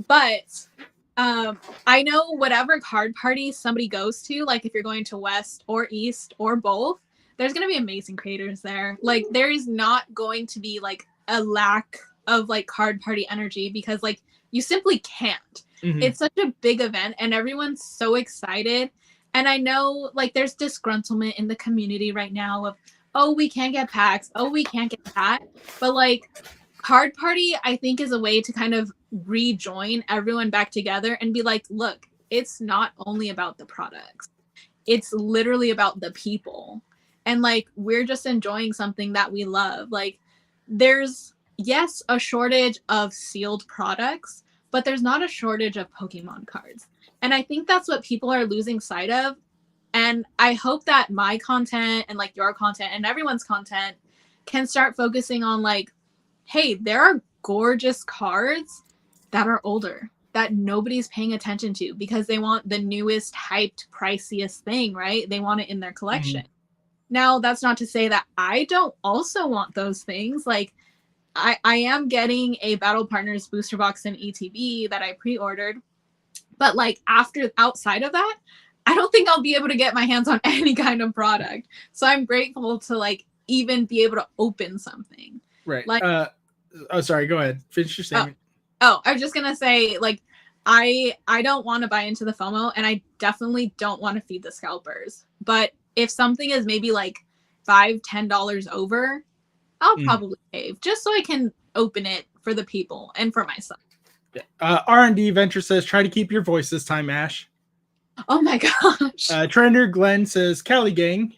Speaker 2: But I know whatever card party somebody goes to, like if you're going to West or East or both, there's going to be amazing creators there. Like there is not going to be like a lack of like card party energy, because like you simply can't.
Speaker 1: Mhm.
Speaker 2: It's such a big event and everyone's so excited. And I know like there's disgruntlement in the community right now of, oh, we can't get packs, oh, we can't get that. But like Card Party, I think, is a way to kind of rejoin everyone back together and be like, look, it's not only about the products. It's literally about the people. And like, we're just enjoying something that we love. Like, there's, yes, a shortage of sealed products, but there's not a shortage of Pokemon cards. And I think that's what people are losing sight of. And I hope that my content and like your content and everyone's content can start focusing on like, hey, there are gorgeous cards that are older that nobody's paying attention to because they want the newest, hyped, priciest thing, right? They want it in their collection. Mm-hmm. Now, that's not to say that I don't also want those things. Like, I am getting a Battle Partners booster box in ETB that I pre-ordered. But like outside of that, I don't think I'll be able to get my hands on any kind of product. So I'm grateful to like even be able to open something.
Speaker 1: Right.
Speaker 2: Like,
Speaker 1: oh, sorry. Go ahead. Finish your statement.
Speaker 2: Oh, I was just gonna say, like, I don't want to buy into the FOMO, and I definitely don't want to feed the scalpers. But if something is maybe like $5-10 over, I'll probably save just so I can open it for the people and for myself.
Speaker 1: R&D Venture says, try to keep your voice this time, Ash.
Speaker 2: Oh my gosh.
Speaker 1: Trender Glenn says, Cali Gang.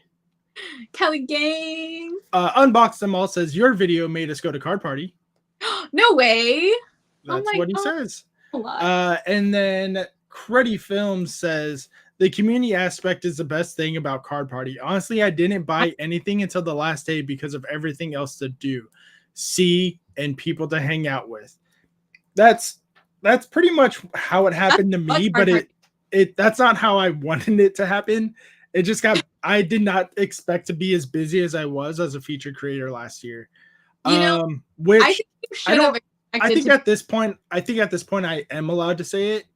Speaker 2: Cali Gang.
Speaker 1: Unbox Them All says, your video made us go to Card Party.
Speaker 2: No way.
Speaker 1: That's what he says. And then Cruddy Films says, the community aspect is the best thing about Card Party. Honestly, I didn't buy anything until the last day because of everything else to do, see, and people to hang out with. That's pretty much how it happened to me, but that's not how I wanted it to happen. It just I did not expect to be as busy as I was as a featured creator last year. Which I think you should have. I think at this point I am allowed to say it.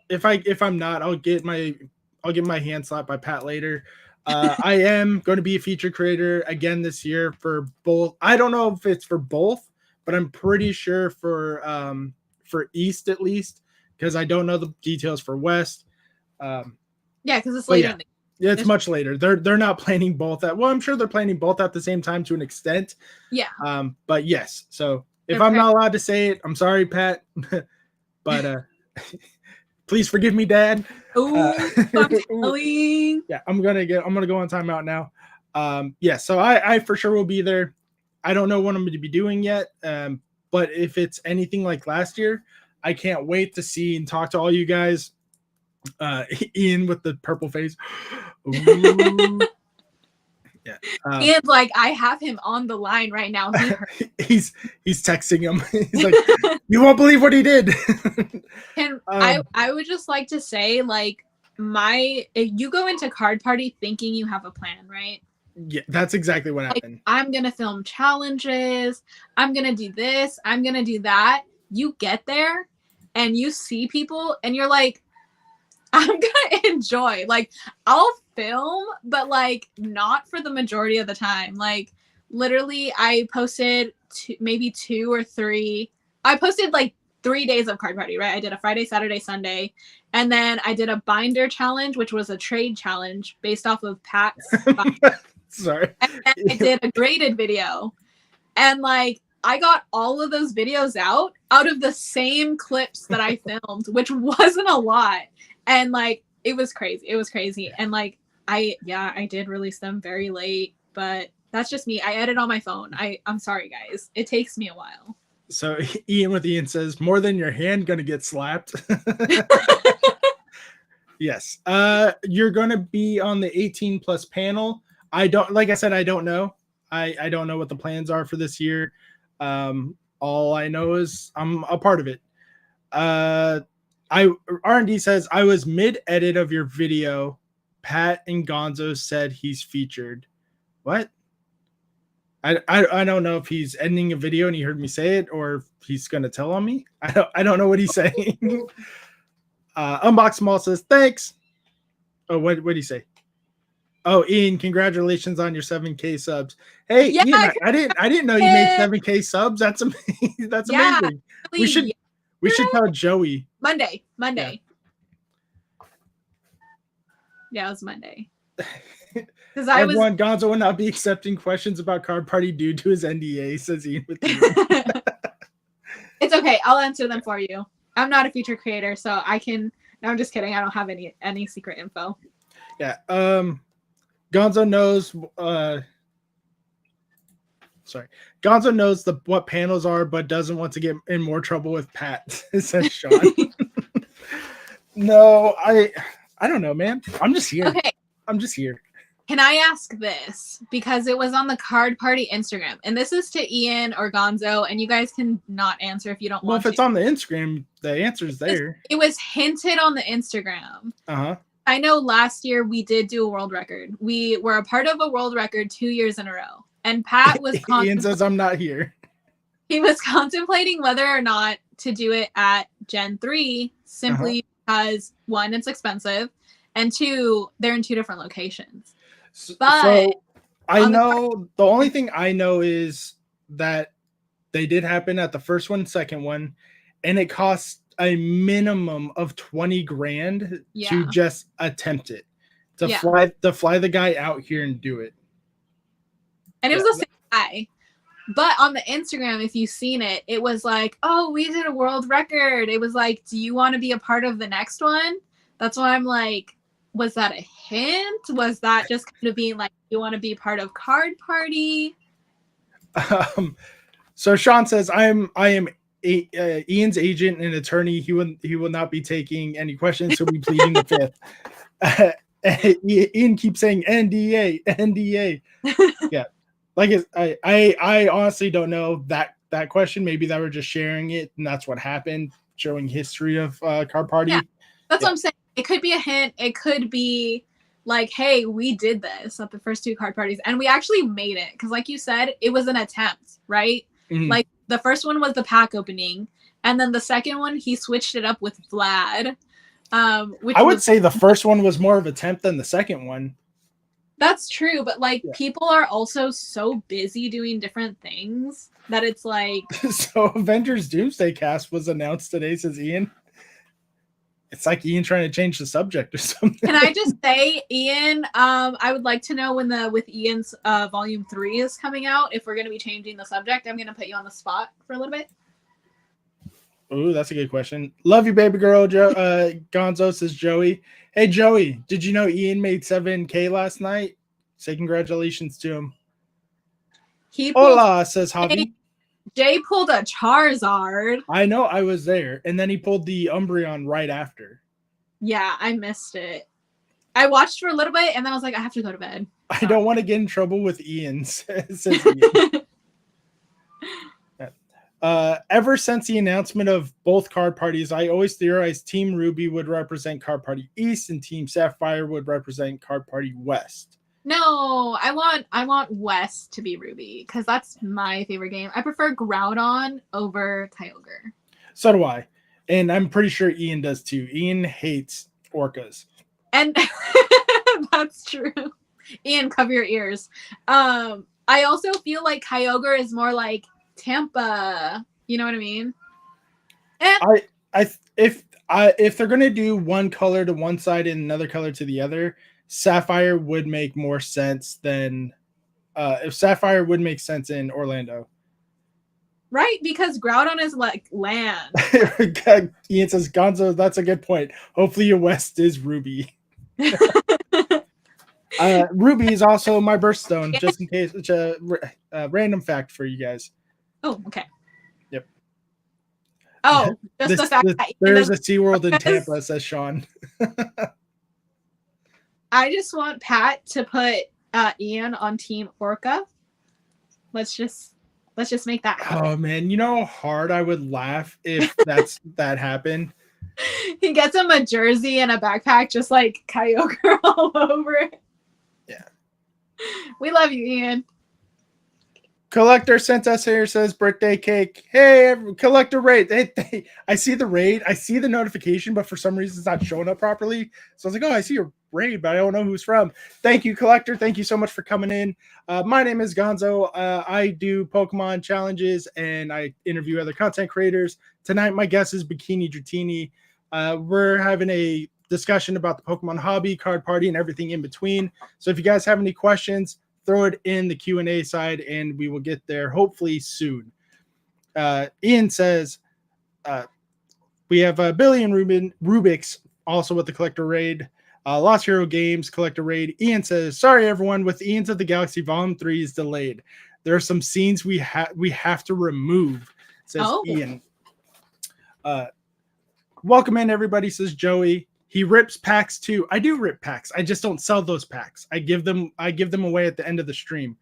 Speaker 1: If I'm not, I'll get my hand slapped by Pat later. I am going to be a featured creator again this year for both. I don't know if it's for both, but I'm pretty sure for East at least, because I don't know the details for West.
Speaker 2: Yeah, because it's later.
Speaker 1: Yeah, it's much later. They're not planning both at. Well, I'm sure they're planning both at the same time to an extent.
Speaker 2: Yeah.
Speaker 1: But yes. So if I'm not allowed to say it, I'm sorry, Pat. But please forgive me, Dad.
Speaker 2: Yeah,
Speaker 1: I'm gonna go on timeout now. Yeah. So I for sure will be there. I don't know what I'm going to be doing yet. But if it's anything like last year, I can't wait to see and talk to all you guys. Ian with the purple face. Yeah.
Speaker 2: Ian's like, I have him on the line right now.
Speaker 1: He's texting him. He's like, you won't believe what he did.
Speaker 2: And I would just like to say, like, if you go into Card Party thinking you have a plan, right?
Speaker 1: Yeah, that's exactly what happened.
Speaker 2: I'm gonna film challenges. I'm gonna do this. I'm gonna do that. You get there and you see people and you're like, I'm gonna enjoy. Like, I'll film, but like not for the majority of the time. Like, literally, I posted maybe 2 or 3. I posted like 3 days of Card Party, right? I did a Friday, Saturday, Sunday, and then I did a binder challenge, which was a trade challenge based off of Pat's.
Speaker 1: Sorry.
Speaker 2: And I did a graded video, and like I got all of those videos out of the same clips that I filmed, which wasn't a lot. And like, it was crazy. It was crazy. And like, I did release them very late, but that's just me. I edit on my phone. I'm sorry, guys. It takes me a while.
Speaker 1: So Ian says, more than your hand gonna get slapped. Yes. You're gonna be on the 18 plus panel. I don't know. I don't know what the plans are for this year. All I know is I'm a part of it. R&D says I was mid-edit of your video. Pat and Gonzo said he's featured. What? I don't know if he's editing a video and he heard me say it, or if he's gonna tell on me. I don't know what he's saying. Unbox Small says thanks. Oh, what did he say? Oh, Ian, congratulations on your 7K subs. Hey, yeah, Ian, I didn't know you made 7K subs. That's amazing. That's amazing. We should tell Joey.
Speaker 2: Monday. Yeah, it was Monday. Because
Speaker 1: Everyone, Gonzo will not be accepting questions about Card Party due to his NDA, says Ian with you.
Speaker 2: It's okay. I'll answer them for you. I'm not a feature creator, so I can. No, I'm just kidding. I don't have any secret info.
Speaker 1: Yeah. Gonzo knows. Gonzo knows what panels are, but doesn't want to get in more trouble with Pat. Says Sean. No, I don't know, man. I'm just here.
Speaker 2: Okay.
Speaker 1: I'm just here.
Speaker 2: Can I ask this? Because it was on the Card Party Instagram. And this is to Ian or Gonzo, and you guys can not answer if you don't want to.
Speaker 1: Well, if it's on the Instagram, the answer's there.
Speaker 2: It was hinted on the Instagram.
Speaker 1: Uh-huh.
Speaker 2: I know last year we did do a world record. We were a part of a world record 2 years in a row. And Pat was
Speaker 1: Ian says I'm not here.
Speaker 2: He was contemplating whether or not to do it at Gen 3 simply because, one, it's expensive, and two, they're in two different locations. But
Speaker 1: so I know the only thing I know is that they did happen at the first one, second one, and it cost a minimum of 20 grand to just attempt it, to fly the guy out here and do it.
Speaker 2: And it was the same guy. But on the Instagram, if you've seen it, it was like, oh, we did a world record. It was like, do you want to be a part of the next one? That's why I'm like, was that a hint? Was that just kind of being like, you want to be part of Card Party?
Speaker 1: So Sean says, I am Ian's agent and attorney. He will not be taking any questions. He'll be pleading the fifth. Ian keeps saying NDA. Yeah. Like I honestly don't know that question. Maybe they were just sharing it and that's what happened, showing history of Card Party.
Speaker 2: Yeah, that's what I'm saying. It could be a hint. It could be like, hey, we did this at the first two card parties and we actually made it. Because like you said, it was an attempt, right? Mm-hmm. Like the first one was the pack opening. And then the second one, he switched it up with Vlad.
Speaker 1: Which I would say the first one was more of an attempt than the second one.
Speaker 2: That's true. But like people are also so busy doing different things that it's like.
Speaker 1: So Avengers Doomsday Cast was announced today, says Ian. It's like Ian trying to change the subject or something.
Speaker 2: Can I just say, Ian, I would like to know when with Ian's volume 3 is coming out, if we're going to be changing the subject. I'm going to put you on the spot for a little bit.
Speaker 1: Ooh, that's a good question. Love you, baby girl. Gonzo, says Joey. Hey, Joey, did you know Ian made 7K last night? Say congratulations to him. Hola, says Javi.
Speaker 2: Jay pulled a Charizard.
Speaker 1: I know, I was there. And then he pulled the Umbreon right after.
Speaker 2: Yeah, I missed it. I watched for a little bit, and then I was like, I have to go to bed.
Speaker 1: I don't want to get in trouble with Ian, says Ian. Ever since the announcement of both card parties, I always theorized Team Ruby would represent Card Party East and Team Sapphire would represent Card Party West.
Speaker 2: No, I want West to be Ruby because that's my favorite game. I prefer Groudon over Kyogre.
Speaker 1: So do I. And I'm pretty sure Ian does too. Ian hates orcas.
Speaker 2: And that's true. Ian, cover your ears. I also feel like Kyogre is more like Tampa. You know what I mean? And
Speaker 1: if they're gonna do one color to one side and another color to the other, Sapphire would make more sense than if Sapphire would make sense in Orlando.
Speaker 2: Right, because Groudon is like land.
Speaker 1: Ian says, Gonzo, that's a good point. Hopefully your West is Ruby. Ruby is also my birthstone, just in case. It's a random fact for you guys.
Speaker 2: Oh, okay.
Speaker 1: Yep.
Speaker 2: Oh, just the fact that
Speaker 1: there's a SeaWorld in Tampa, says Sean.
Speaker 2: I just want Pat to put Ian on Team Orca. Let's just make that happen.
Speaker 1: Oh man, you know how hard I would laugh if that happened.
Speaker 2: He gets him a jersey and a backpack, just like Kyogre all over it.
Speaker 1: Yeah.
Speaker 2: We love you, Ian.
Speaker 1: Collector sent us here, says birthday cake. Hey, Collector raid. Hey, I see the raid. I see the notification, but for some reason it's not showing up properly. So I was like, oh, I see your raid, but I don't know who's from. Thank you, Collector. Thank you so much for coming in. My name is Gonzo. I do Pokemon challenges and I interview other content creators. Tonight, my guest is Bikini Dratini. We're having a discussion about the Pokemon hobby, card party, and everything in between. So if you guys have any questions, throw it in the Q&A side and we will get there hopefully soon. Ian says we have Billy and Rubik's also with the collector raid. Lost Hero Games collector raid. Ian says, sorry everyone, with Ian's of the Galaxy Volume 3 is delayed. There are some scenes we have to remove, says Ian. Welcome in everybody, says Joey. He rips packs too. I do rip packs. I just don't sell those packs. I give them away at the end of the stream.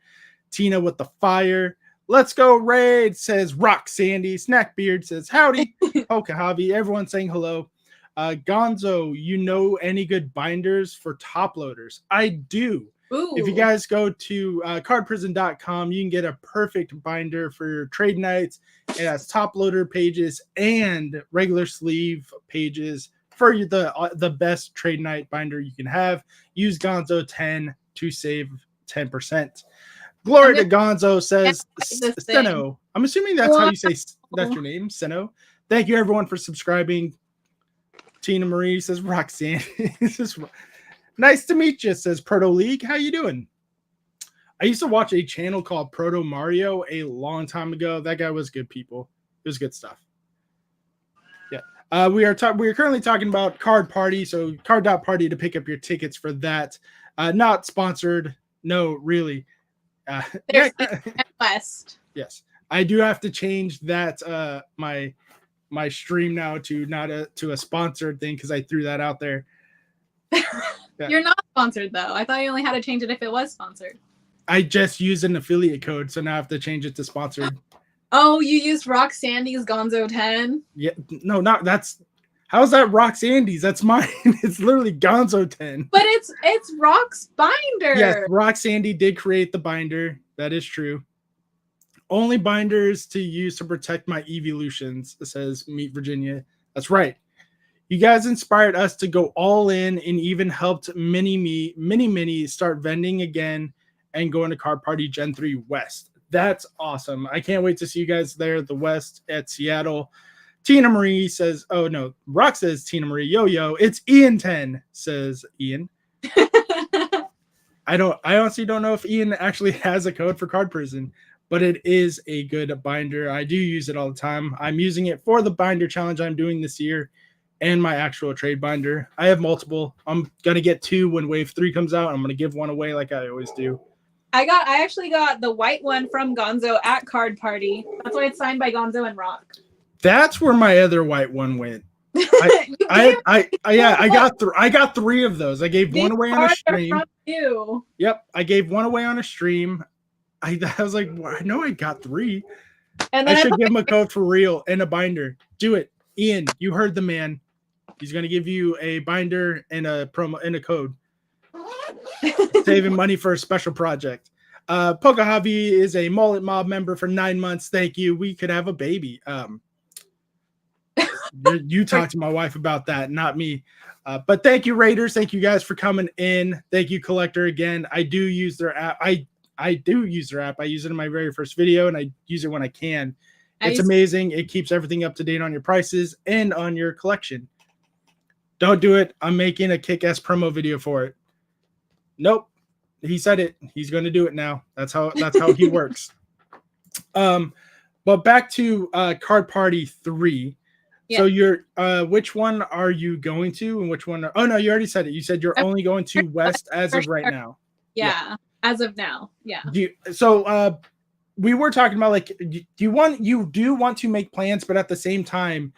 Speaker 1: Tina with the fire. Let's go raid, says Rock Sandy. Snackbeard says howdy. Pokahavi. Everyone saying hello. Gonzo, you know any good binders for top loaders? I do. Ooh. If you guys go to cardprison.com, you can get a perfect binder for your trade nights. It has top loader pages and regular sleeve pages for the best trade night binder you can have. Use Gonzo 10 to save 10%. Glory to Gonzo, says Seno. I'm assuming that's how you say that's your name, Seno. Thank you everyone for subscribing. Tina Marie says Roxanne. Nice to meet you, says Proto League. How you doing? I used to watch a channel called Proto Mario a long time ago. That guy was good people. It was good stuff. Yeah. We are currently talking about Card Party. So card.party to pick up your tickets for that. Not sponsored. No, really.
Speaker 2: West.
Speaker 1: Yes. I do have to change that my stream now to not to a sponsored thing because I threw that out there.
Speaker 2: Yeah. You're not sponsored though. I thought you only had to change it if it was sponsored.
Speaker 1: I just used an affiliate code, so now I have to change it to sponsored.
Speaker 2: Oh, you used Rock Sandy's Gonzo 10?
Speaker 1: Yeah, no, not that's. How's that Rock Sandy's? That's mine. It's literally Gonzo 10.
Speaker 2: But it's Rock's binder.
Speaker 1: Yes, Rock Sandy did create the binder. That is true. Only binders to use to protect my evolutions, says Meet Virginia. That's right. You guys inspired us to go all in and even helped Mini start vending again and going to Card Party Gen 3 West. That's awesome. I can't wait to see you guys there at the West at Seattle. Tina Marie says, oh no, Rock says Tina Marie, yo, it's Ian 10, says Ian. I honestly don't know if Ian actually has a code for Card Prison, but it is a good binder. I do use it all the time. I'm using it for the binder challenge I'm doing this year and my actual trade binder. I have multiple. I'm going to get 2 when Wave 3 comes out. I'm going to give 1 away like I always do.
Speaker 2: I actually got the white one from Gonzo at Card Party. That's why it's signed by Gonzo and Rock.
Speaker 1: That's where my other white one went. I got 3 of those. I gave 1 away on a stream. Yep, I gave 1 away on a stream. I was like, well, I know I got 3. And then I should give him a code for real and a binder. Do it, Ian. You heard the man. He's gonna give you a binder and a promo and a code. Saving money for a special project. Pokahavi is a Mullet Mob member for 9 months. Thank you. We could have a baby. You talk to my wife about that, not me. But thank you, Raiders. Thank you guys for coming in. Thank you, Collector. Again, I do use their app. I do use their app. I use it in my very first video, and I use it when I can. It's amazing. It keeps everything up to date on your prices and on your collection. Don't do it. I'm making a kick-ass promo video for it. Nope. He said it. He's going to do it now. That's how he works. But back to Card Party 3.
Speaker 2: Yeah.
Speaker 1: So you're which one are you going to, and which one oh no, you already said it. You said you're only going to West as of right now.
Speaker 2: Yeah, as of now. Yeah.
Speaker 1: We were talking about like you do want to make plans, but at the same time,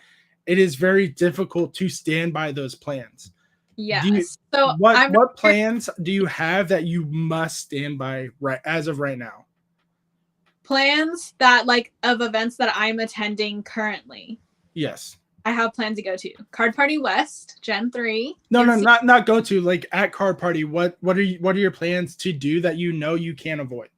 Speaker 1: it is very difficult to stand by those plans.
Speaker 2: Yes.
Speaker 1: What plans do you have that you must stand by right as of right now?
Speaker 2: Plans that like of events that I'm attending currently.
Speaker 1: Yes.
Speaker 2: I have plans to go to Card Party West, Gen 3.
Speaker 1: No, not go to, like at Card Party. What are your plans to do that you know you can't avoid?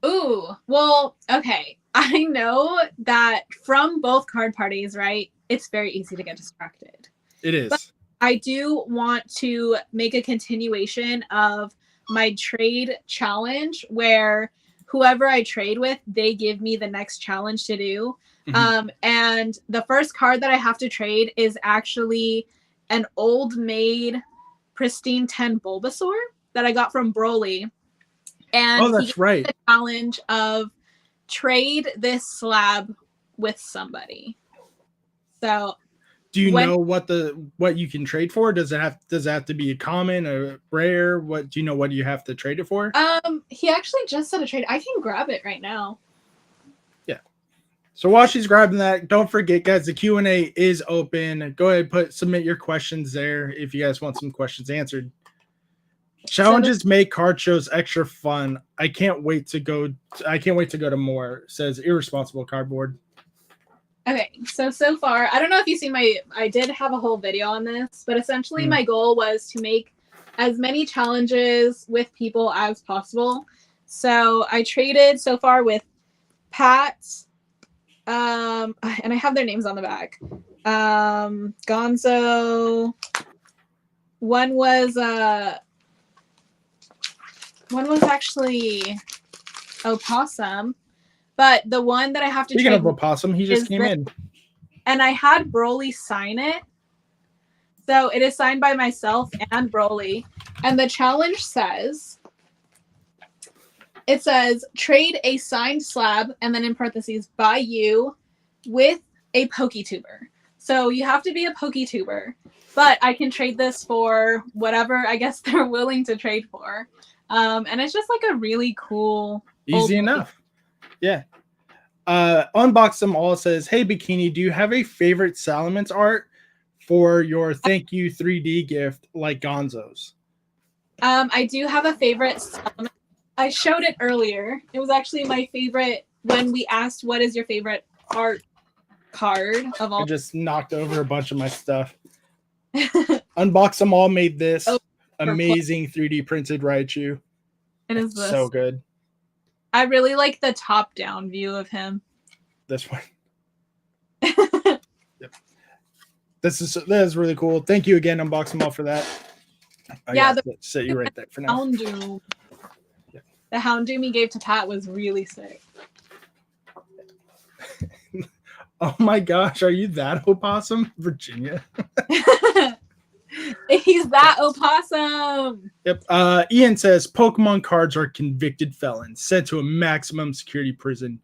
Speaker 2: Ooh, well, okay. I know that from both card parties, right? It's very easy to get distracted.
Speaker 1: It is.
Speaker 2: But I do want to make a continuation of my trade challenge where whoever I trade with, they give me the next challenge to do. Mm-hmm. And the first card that I have to trade is actually an old made pristine 10 Bulbasaur that I got from Broly. And
Speaker 1: that's right.
Speaker 2: The challenge of trade this slab with somebody. So
Speaker 1: do you know what you can trade for? Does it have to be a common or rare? What do you know what you have to trade it for?
Speaker 2: He actually just said a trade. I can grab it right now.
Speaker 1: Yeah. So while she's grabbing that, don't forget, guys, the Q&A is open. Go ahead, submit your questions there if you guys want some questions answered. Challenges make card shows extra fun. I can't wait to go to more, says Irresponsible Cardboard.
Speaker 2: Okay, so far, I don't know if you've seen I did have a whole video on this, but essentially my goal was to make as many challenges with people as possible. So I traded so far with Pat, and I have their names on the back. Gonzo. One was actually Opossum, but the one that I have to
Speaker 1: Speaking of Opossum, he just came in.
Speaker 2: And I had Broly sign it. So it is signed by myself and Broly. And the challenge says, trade a signed slab, and then in parentheses, by you with a PokeTuber. So you have to be a PokeTuber, but I can trade this for whatever I guess they're willing to trade for. And it's just like a really cool.
Speaker 1: Easy enough. Yeah. Unbox Them All says, hey, Bikini, do you have a favorite Salamence art for your thank you 3D gift like Gonzo's?
Speaker 2: I do have a favorite Salamence. I showed it earlier. It was actually my favorite when we asked what is your favorite art card of all.
Speaker 1: I just knocked over a bunch of my stuff. Unbox Them All made this. Amazing 3D printed Raichu.
Speaker 2: It's
Speaker 1: so good.
Speaker 2: I really like the top down view of him.
Speaker 1: This one. Yep. That is really cool. Thank you again, Unbox Them All, for that. Set you right there for now.
Speaker 2: Houndoom. Yep. The Houndoom he gave to Pat was really sick.
Speaker 1: Oh my gosh, are you that Opossum, Virginia?
Speaker 2: He's that Opossum.
Speaker 1: Yep. Ian says Pokemon cards are convicted felons sent to a maximum security prison,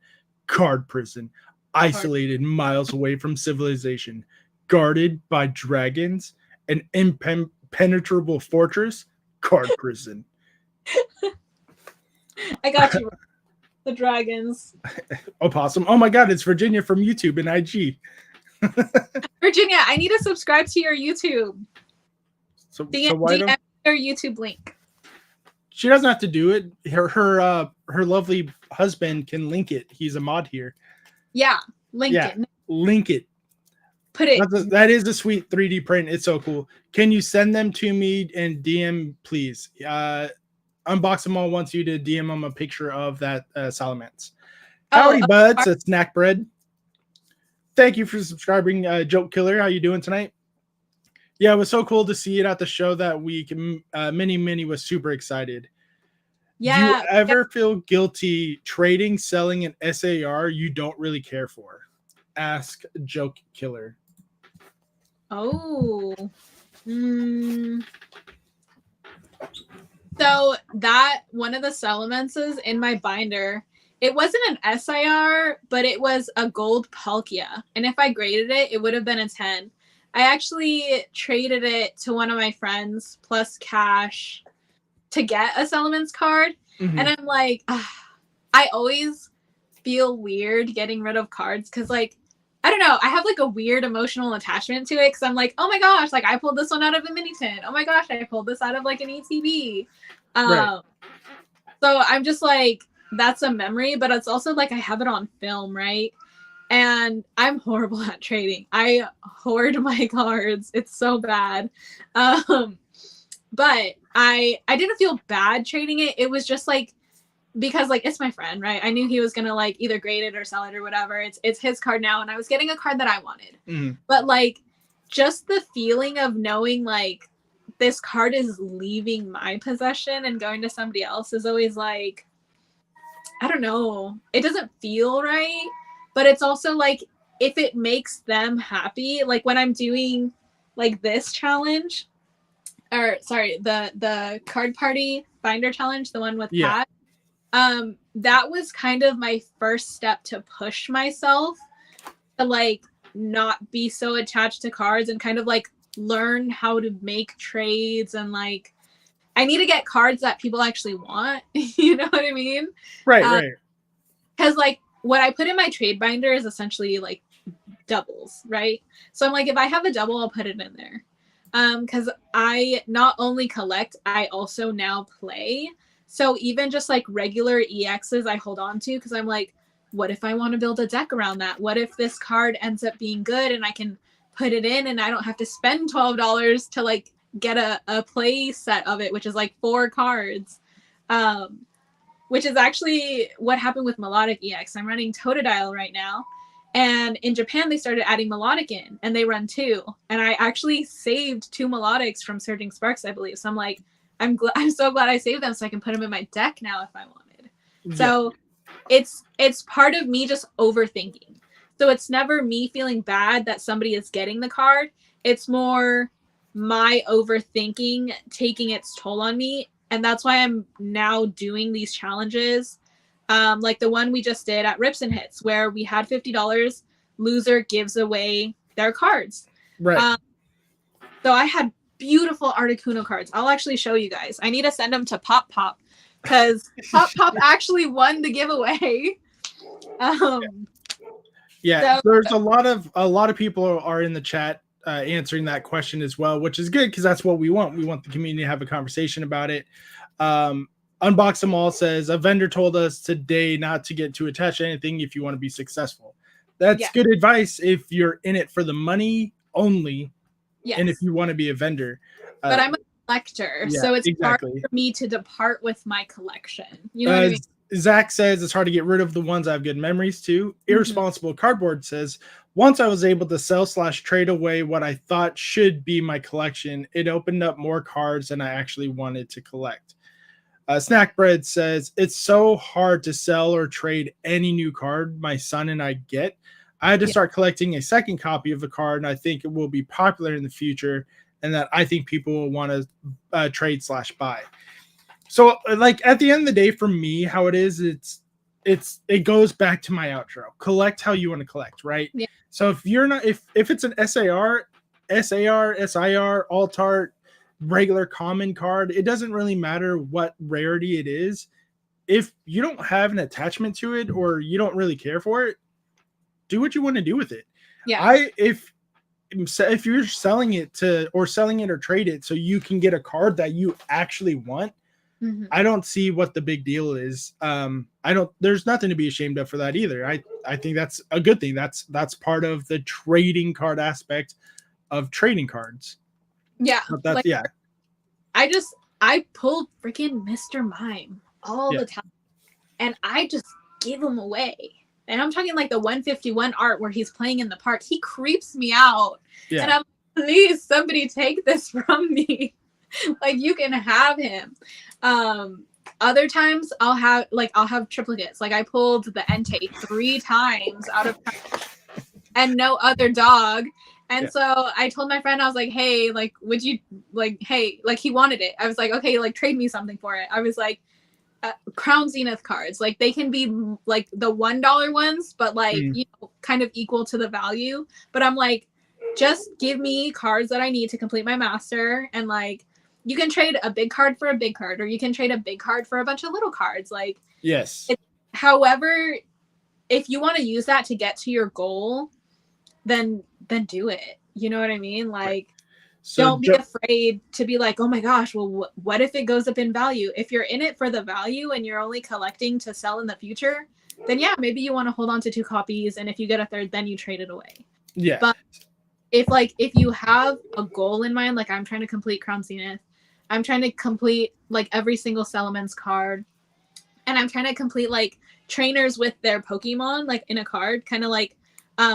Speaker 1: card prison, isolated miles away from civilization, guarded by dragons, an impenetrable fortress, card prison.
Speaker 2: I got you. The dragons.
Speaker 1: Opossum. Oh my God, it's Virginia from YouTube and IG.
Speaker 2: Virginia, I need to subscribe to your YouTube.
Speaker 1: So
Speaker 2: why DM your YouTube link.
Speaker 1: She doesn't have to do it. Her lovely husband can link it. He's a mod here.
Speaker 2: Yeah, link it.
Speaker 1: Link it.
Speaker 2: Put it.
Speaker 1: That is a sweet 3D print. It's so cool. Can you send them to me and DM, please? Unbox Them All wants you to DM them a picture of that Salamence. Howdy, buds. It's Snack Bread. Thank you for subscribing, Joke Killer. How you doing tonight? Yeah, it was so cool to see it at the show that week. Minnie was super excited.
Speaker 2: Yeah.
Speaker 1: Do you ever feel guilty trading, selling an SAR you don't really care for? Ask Joke Killer.
Speaker 2: Oh. So that one of the Salamences in my binder it wasn't an SIR, but it was a gold Palkia. And if I graded it, it would have been a 10. I actually traded it to one of my friends plus cash to get a Salamence card.
Speaker 1: Mm-hmm.
Speaker 2: And I'm like, I always feel weird getting rid of cards because, like, I don't know, I have like a weird emotional attachment to it because I'm like, oh my gosh, like I pulled this one out of a mini tin. Oh my gosh, I pulled this out of like an ETB.
Speaker 1: Right.
Speaker 2: So I'm just like, that's a memory, but it's also like I have it on film, right? And I'm horrible at trading. I hoard my cards. It's so bad. But I didn't feel bad trading it. It was just like, because like it's my friend, right? I knew he was gonna like either grade it or sell it or whatever. It's his card now, and I was getting a card that I wanted.
Speaker 1: Mm.
Speaker 2: But like just the feeling of knowing like this card is leaving my possession and going to somebody else is always like, I don't know. It doesn't feel right, but it's also like if it makes them happy, like when I'm doing like this challenge, or sorry, the card party binder challenge, the one with Pat. That was kind of my first step to push myself to like not be so attached to cards and kind of like learn how to make trades and like I need to get cards that people actually want. You know what I mean?
Speaker 1: Right.
Speaker 2: Because like what I put in my trade binder is essentially like doubles, right? So I'm like, if I have a double, I'll put it in there. Because I not only collect, I also now play. So even just like regular EXs I hold on to because I'm like, what if I want to build a deck around that? What if this card ends up being good and I can put it in and I don't have to spend $12 to like get a play set of it, which is like 4 cards. Which is actually what happened with Melodic EX. I'm running Totodile right now. And in Japan, they started adding Melodic in, and they run 2. And I actually saved 2 Melodics from Surging Sparks, I believe. So I'm like, I'm so glad I saved them so I can put them in my deck now if I wanted. Yeah. So it's part of me just overthinking. So it's never me feeling bad that somebody is getting the card. It's more my overthinking taking its toll on me. And that's why I'm now doing these challenges. Like the one we just did at Rips and Hits, where we had $50. Loser gives away their cards.
Speaker 1: Right.
Speaker 2: So I had beautiful Articuno cards. I'll actually show you guys. I need to send them to Pop Pop because Pop Pop actually won the giveaway.
Speaker 1: So, there's a lot of people are in the chat answering that question as well, which is good because that's what we want. We want the community to have a conversation about it. Unbox Them All says a vendor told us today not to get too attached to anything if you want to be successful. That's good advice if you're in it for the money only. Yes. And if you want to be a vendor.
Speaker 2: But I'm a collector, so it's hard for me to depart with my collection. You know what I mean?
Speaker 1: Zach says it's hard to get rid of the ones I have good memories to. Irresponsible Cardboard says, once I was able to sell/trade away what I thought should be my collection, it opened up more cards than I actually wanted to collect. Snack Bread says, it's so hard to sell or trade any new card my son and I get. I had to start collecting a second copy of the card, and I think it will be popular in the future, and that I think people will want to trade/buy. So, like, at the end of the day, for me, how it is, it goes back to my outro. Collect how you want to collect, right? Yeah. So if you're not, if it's an SIR, alt art, regular common card, it doesn't really matter what rarity it is. If you don't have an attachment to it or you don't really care for it, do what you want to do with it. Yeah. If you're selling it or trade it so you can get a card that you actually want, I don't see what the big deal is. There's nothing to be ashamed of for that either. I think that's a good thing. That's part of the trading card aspect of trading cards.
Speaker 2: Yeah. That's, I pulled freaking Mr. Mime all the time and I just give them away. And I'm talking like the 151 art where he's playing in the park. He creeps me out. Yeah. And I'm like, please, somebody take this from me. Like, you can have him. Other times I'll have triplicates. Like I pulled the Entei 3 times out of and no other dog. And so I told my friend, I was like, hey, like, would you like, hey, like he wanted it. I was like, okay, like trade me something for it. I was like, Crown Zenith cards. Like they can be like the $1 ones, but like you know, kind of equal to the value. But I'm like, just give me cards that I need to complete my master, and like you can trade a big card for a big card, or you can trade a big card for a bunch of little cards. Like
Speaker 1: yes.
Speaker 2: However, if you want to use that to get to your goal, then do it. You know what I mean? Like. Right. So don't be afraid to be like, oh my gosh, well, what if it goes up in value? If you're in it for the value and you're only collecting to sell in the future, then yeah, maybe you want to hold on to 2 copies. And if you get a third, then you trade it away.
Speaker 1: Yeah.
Speaker 2: But if you have a goal in mind, like I'm trying to complete Crown Zenith, I'm trying to complete like every single Salamence card, and I'm trying to complete like trainers with their Pokemon, like in a card, kind of like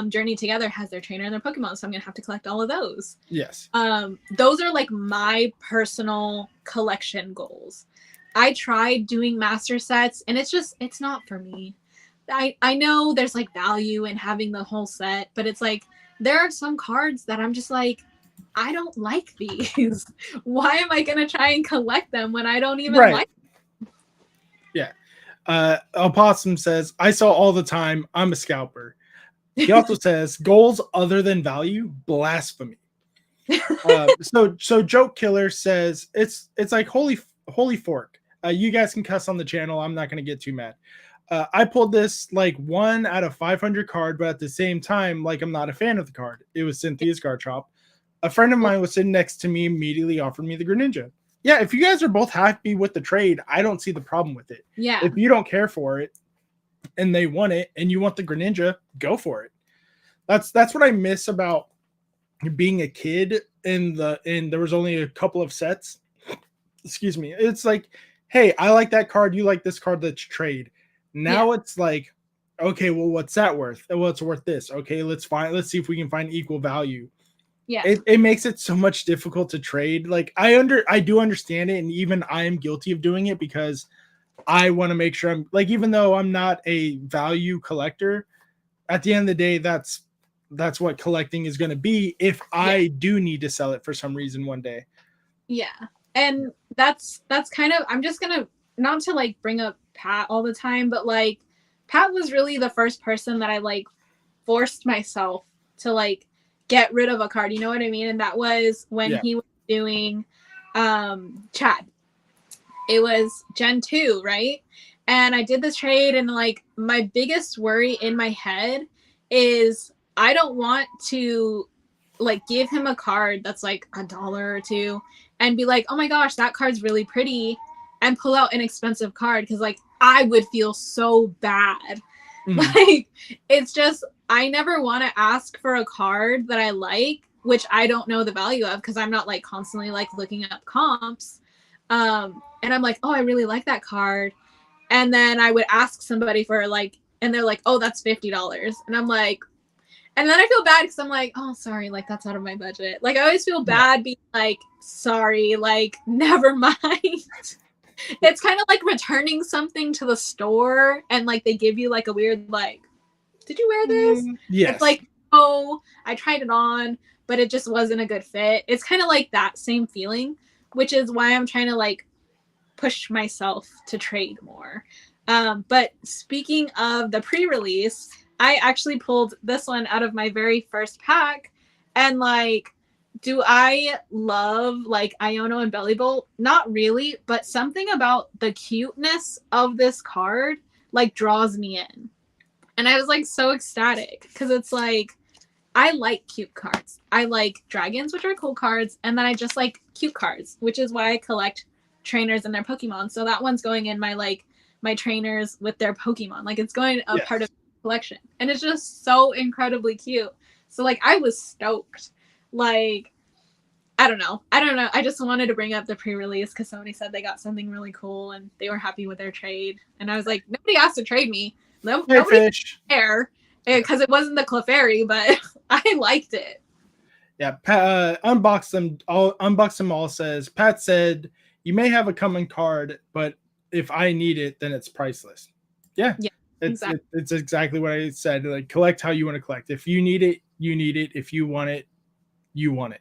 Speaker 2: Journey Together has their trainer and their Pokemon, so I'm gonna have to collect all of those.
Speaker 1: Yes.
Speaker 2: Those are like my personal collection goals. I tried doing master sets, and it's not for me. I know there's like value in having the whole set, but it's like there are some cards that I'm just like, I don't like these. Why am I gonna try and collect them when I don't even like them?
Speaker 1: Yeah. Opossum says, I saw all the time, I'm a scalper. He also says goals other than value, blasphemy. So Joke Killer says it's like holy fork. You guys can cuss on the channel. I'm not going to get too mad. I pulled this like 1 out of 500 card, but at the same time, like I'm not a fan of the card. It was Cynthia's card shop. A friend of mine was sitting next to me, immediately offered me the Greninja. Yeah, if you guys are both happy with the trade, I don't see the problem with it.
Speaker 2: Yeah.
Speaker 1: If you don't care for it, and they want it, and you want the Greninja, go for it. That's what I miss about being a kid. And there was only a couple of sets. Excuse me. It's like, hey, I like that card. You like this card. Let's trade. Now it's like, okay, well, what's that worth? Well, it's worth this. Okay, let's see if we can find equal value.
Speaker 2: Yeah.
Speaker 1: It makes it so much difficult to trade. Like I do understand it, and even I am guilty of doing it because I want to make sure I'm like, even though I'm not a value collector, at the end of the day, that's what collecting is going to be if I do need to sell it for some reason one day.
Speaker 2: Yeah. And that's kind of, I'm just going to, not to like bring up Pat all the time, but like Pat was really the first person that I like forced myself to like get rid of a card. You know what I mean? And that was when he was doing Chad. It was Gen 2, right? And I did this trade, and like my biggest worry in my head is I don't want to like give him a card that's like $1 or $2 and be like, oh my gosh, that card's really pretty, and pull out an expensive card, because like I would feel so bad. Like it's just, I never want to ask for a card that I like, which I don't know the value of because I'm not like constantly like looking up comps. And I'm like, oh, I really like that card. And then I would ask somebody for like, and they're like, oh, that's $50. And I'm like, and then I feel bad because I'm like, oh, sorry, like that's out of my budget. Like I always feel bad being like, sorry, like never mind. It's kind of like returning something to the store and like they give you like a weird like, did you wear this?
Speaker 1: Yes.
Speaker 2: It's like, oh, I tried it on, but it just wasn't a good fit. It's kind of like that same feeling, which is why I'm trying to like push myself to trade more. But speaking of the pre-release, I actually pulled this one out of my very first pack, and like, do I love like Iono and Bellybolt? Not really, but something about the cuteness of this card like draws me in. And I was like so ecstatic because it's like, I like cute cards. I like dragons, which are cool cards, and then I just like cute cards, which is why I collect trainers and their Pokemon. So that one's going in my like my trainers with their Pokemon. Like it's going a part of the collection. And it's just so incredibly cute. So like I was stoked. Like I don't know. I just wanted to bring up the pre-release because somebody said they got something really cool and they were happy with their trade. And I was like, nobody asked to trade me. Nobody cared because it wasn't the Clefairy, but I liked it.
Speaker 1: Yeah, Unbox Them All says, Pat said, you may have a common card, but if I need it, then it's priceless. Yeah, exactly. It's exactly what I said. Like, collect how you want to collect. If you need it, you need it. If you want it, you want it.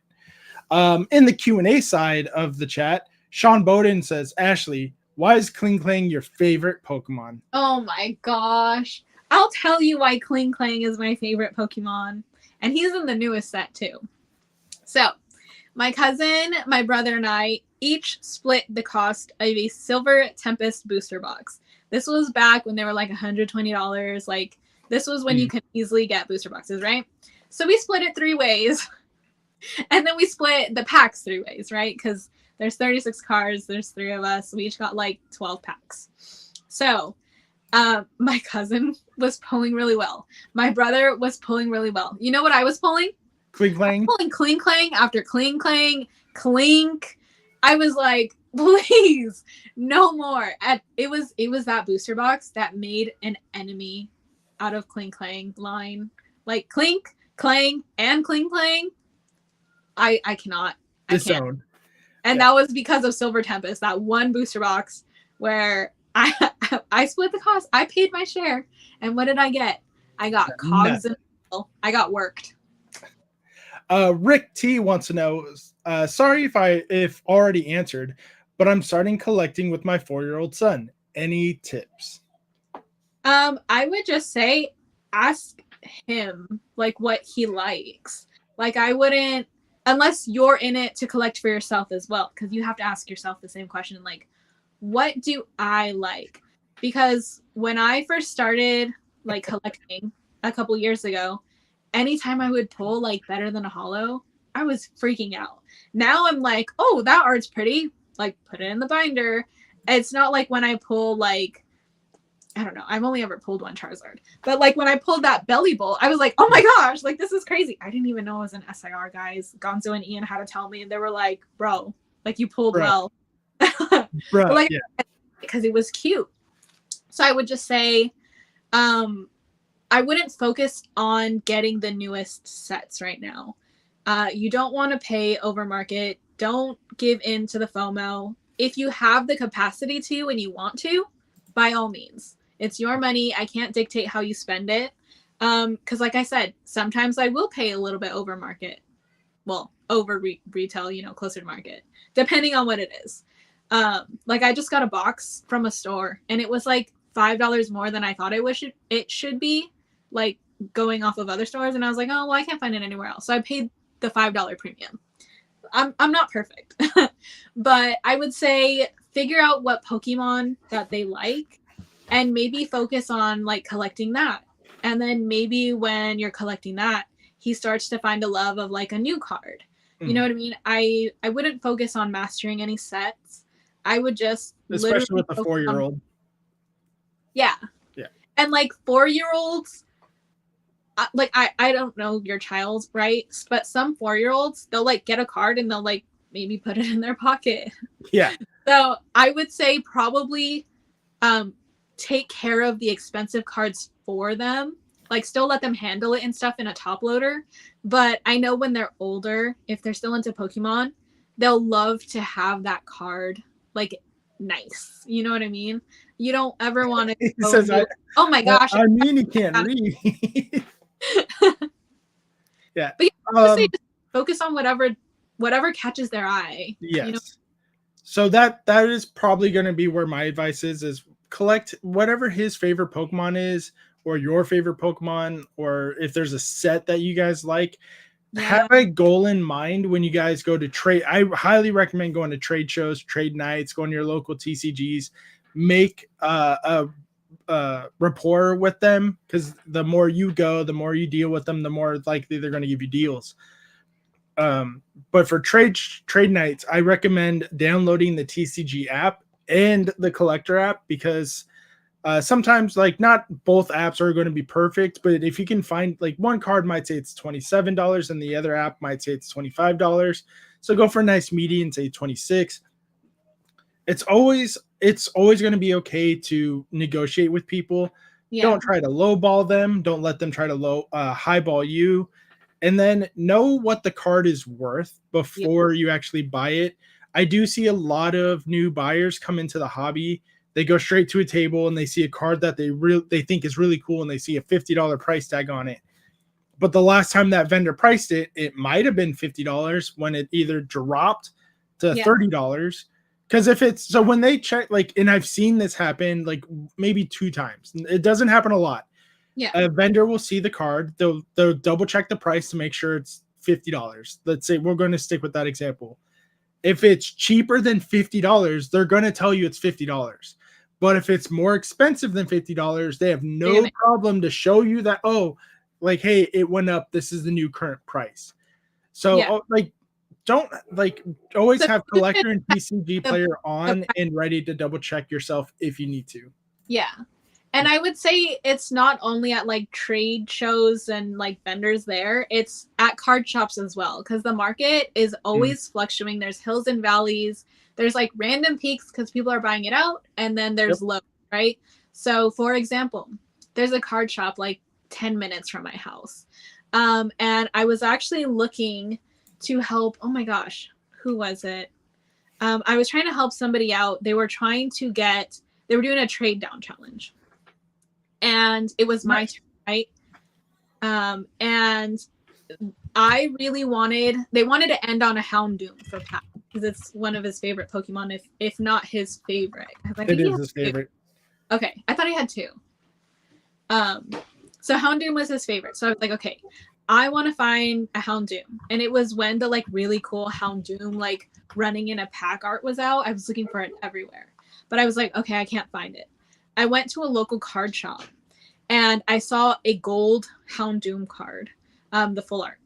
Speaker 1: In the Q&A side of the chat, Sean Bowden says, Ashley, Why is Kling Klang your favorite Pokemon?
Speaker 2: Oh my gosh. I'll tell you why Kling Klang is my favorite Pokemon. And he's in the newest set too. So, my cousin, my brother, and I each split the cost of a Silver Tempest booster box. This was back when they were like $120. Like, this was when you could easily get booster boxes, right? So, we split it 3 ways. And then we split the packs 3 ways, right? Because there's 36 cards, there's 3 of us. We each got like 12 packs. So, my cousin was pulling really well. My brother was pulling really well. You know what I was pulling?
Speaker 1: Kling Klang?
Speaker 2: Pulling Kling Klang after Kling Klang, Clink. I was like, please, no more. It was that booster box that made an enemy out of Kling Klang line. Like Clink, Clang, and Kling Klang. I cannot. I can't. And that was because of Silver Tempest, that one booster box where I split the cost. I paid my share. And what did I get? I got cogs and I got worked.
Speaker 1: Rick T wants to know, sorry if already answered, but I'm starting collecting with my 4-year-old son. Any tips?
Speaker 2: I would just say ask him like what he likes. Like I wouldn't, unless you're in it to collect for yourself as well, because you have to ask yourself the same question, like, what do I like? Because when I first started like collecting a couple years ago, anytime I would pull like better than a holo, I was freaking out. Now I'm like, oh, that art's pretty. Like, put it in the binder. It's not like when I pull like, I don't know. I've only ever pulled one Charizard. But like when I pulled that Belly Bolt, I was like, oh my gosh, like this is crazy. I didn't even know it was an SIR, guys. Gonzo and Ian had to tell me, and they were like, bro, like you pulled well.
Speaker 1: Bro,
Speaker 2: like, yeah. Because it was cute. So I would just say, I wouldn't focus on getting the newest sets right now. You don't want to pay over market. Don't give in to the FOMO. If you have the capacity to and you want to, by all means. It's your money. I can't dictate how you spend it. Because like I said, sometimes I will pay a little bit over market. Well, over retail, you know, closer to market, depending on what it is. Like I just got a box from a store and it was like $5 more than I thought it should be, like going off of other stores. And I was like, oh, well, I can't find it anywhere else. So I paid the $5 premium. I'm not perfect, but I would say figure out what Pokemon that they like and maybe focus on like collecting that. And then maybe when you're collecting that, he starts to find a love of like a new card. You know what I mean? I wouldn't focus on mastering any sets. I would just
Speaker 1: especially with a 4-year-old.
Speaker 2: Yeah. And like 4-year-olds, like I don't know your child's, right? But some 4-year-olds, they'll like get a card and they'll like maybe put it in their pocket.
Speaker 1: Yeah.
Speaker 2: So I would say probably take care of the expensive cards for them. Like still let them handle it and stuff in a top loader. But I know when they're older, if they're still into Pokemon, they'll love to have that card like nice. You know what I mean? You don't ever want to
Speaker 1: He says,
Speaker 2: oh my gosh.
Speaker 1: I mean he can't read. Yeah.
Speaker 2: But yeah, just focus on whatever catches their eye.
Speaker 1: Yes.
Speaker 2: You know?
Speaker 1: So that is probably going to be where my advice is collect whatever his favorite Pokemon is, or your favorite Pokemon, or if there's a set that you guys like. Yeah. Have a goal in mind when you guys go to trade. I highly recommend going to trade shows, trade nights, going to your local TCGs. Make a rapport with them, because the more you go, the more you deal with them, the more likely they're going to give you deals. But for trade nights, I recommend downloading the TCG app and the collector app, because sometimes like not both apps are going to be perfect, but if you can find like one card might say it's $27 and the other app might say it's $25. So go for a nice median, say 26. It's always going to be okay to negotiate with people. Yeah. Don't try to lowball them. Don't let them try to highball you. And then know what the card is worth before you actually buy it. I do see a lot of new buyers come into the hobby. They go straight to a table and they see a card that they think is really cool, and they see a $50 price tag on it. But the last time that vendor priced it, it might have been $50 when it either dropped to $30, Because if it's so when they check, like, and I've seen this happen like maybe 2 times. It doesn't happen a lot.
Speaker 2: Yeah.
Speaker 1: A vendor will see the card. They'll double check the price to make sure it's $50. Let's say we're going to stick with that example. If it's cheaper than $50, they're going to tell you it's $50. But if it's more expensive than $50, they have no problem to show you that, oh, like, hey, it went up. This is the new current price. So like, don't like always have collector and TCG player on and ready to double check yourself if you need to.
Speaker 2: Yeah. And I would say it's not only at like trade shows and like vendors there, it's at card shops as well. Because the market is always fluctuating. There's hills and valleys. There's like random peaks because people are buying it out. And then there's lows, right? So for example, there's a card shop like 10 minutes from my house. And I was actually looking to help. Oh my gosh, who was it? I was trying to help somebody out. They were doing a trade down challenge. And it was my turn, right? And I really they wanted to end on a Houndoom for Pat because it's one of his favorite Pokemon, if not his favorite.
Speaker 1: It is his favorite.
Speaker 2: Okay, I thought he had 2. So Houndoom was his favorite. So I was like, okay, I want to find a Houndoom. And it was when the like really cool Houndoom like running in a pack art was out. I was looking for it everywhere. But I was like, okay, I can't find it. I went to a local card shop and I saw a gold Houndoom card, the full art.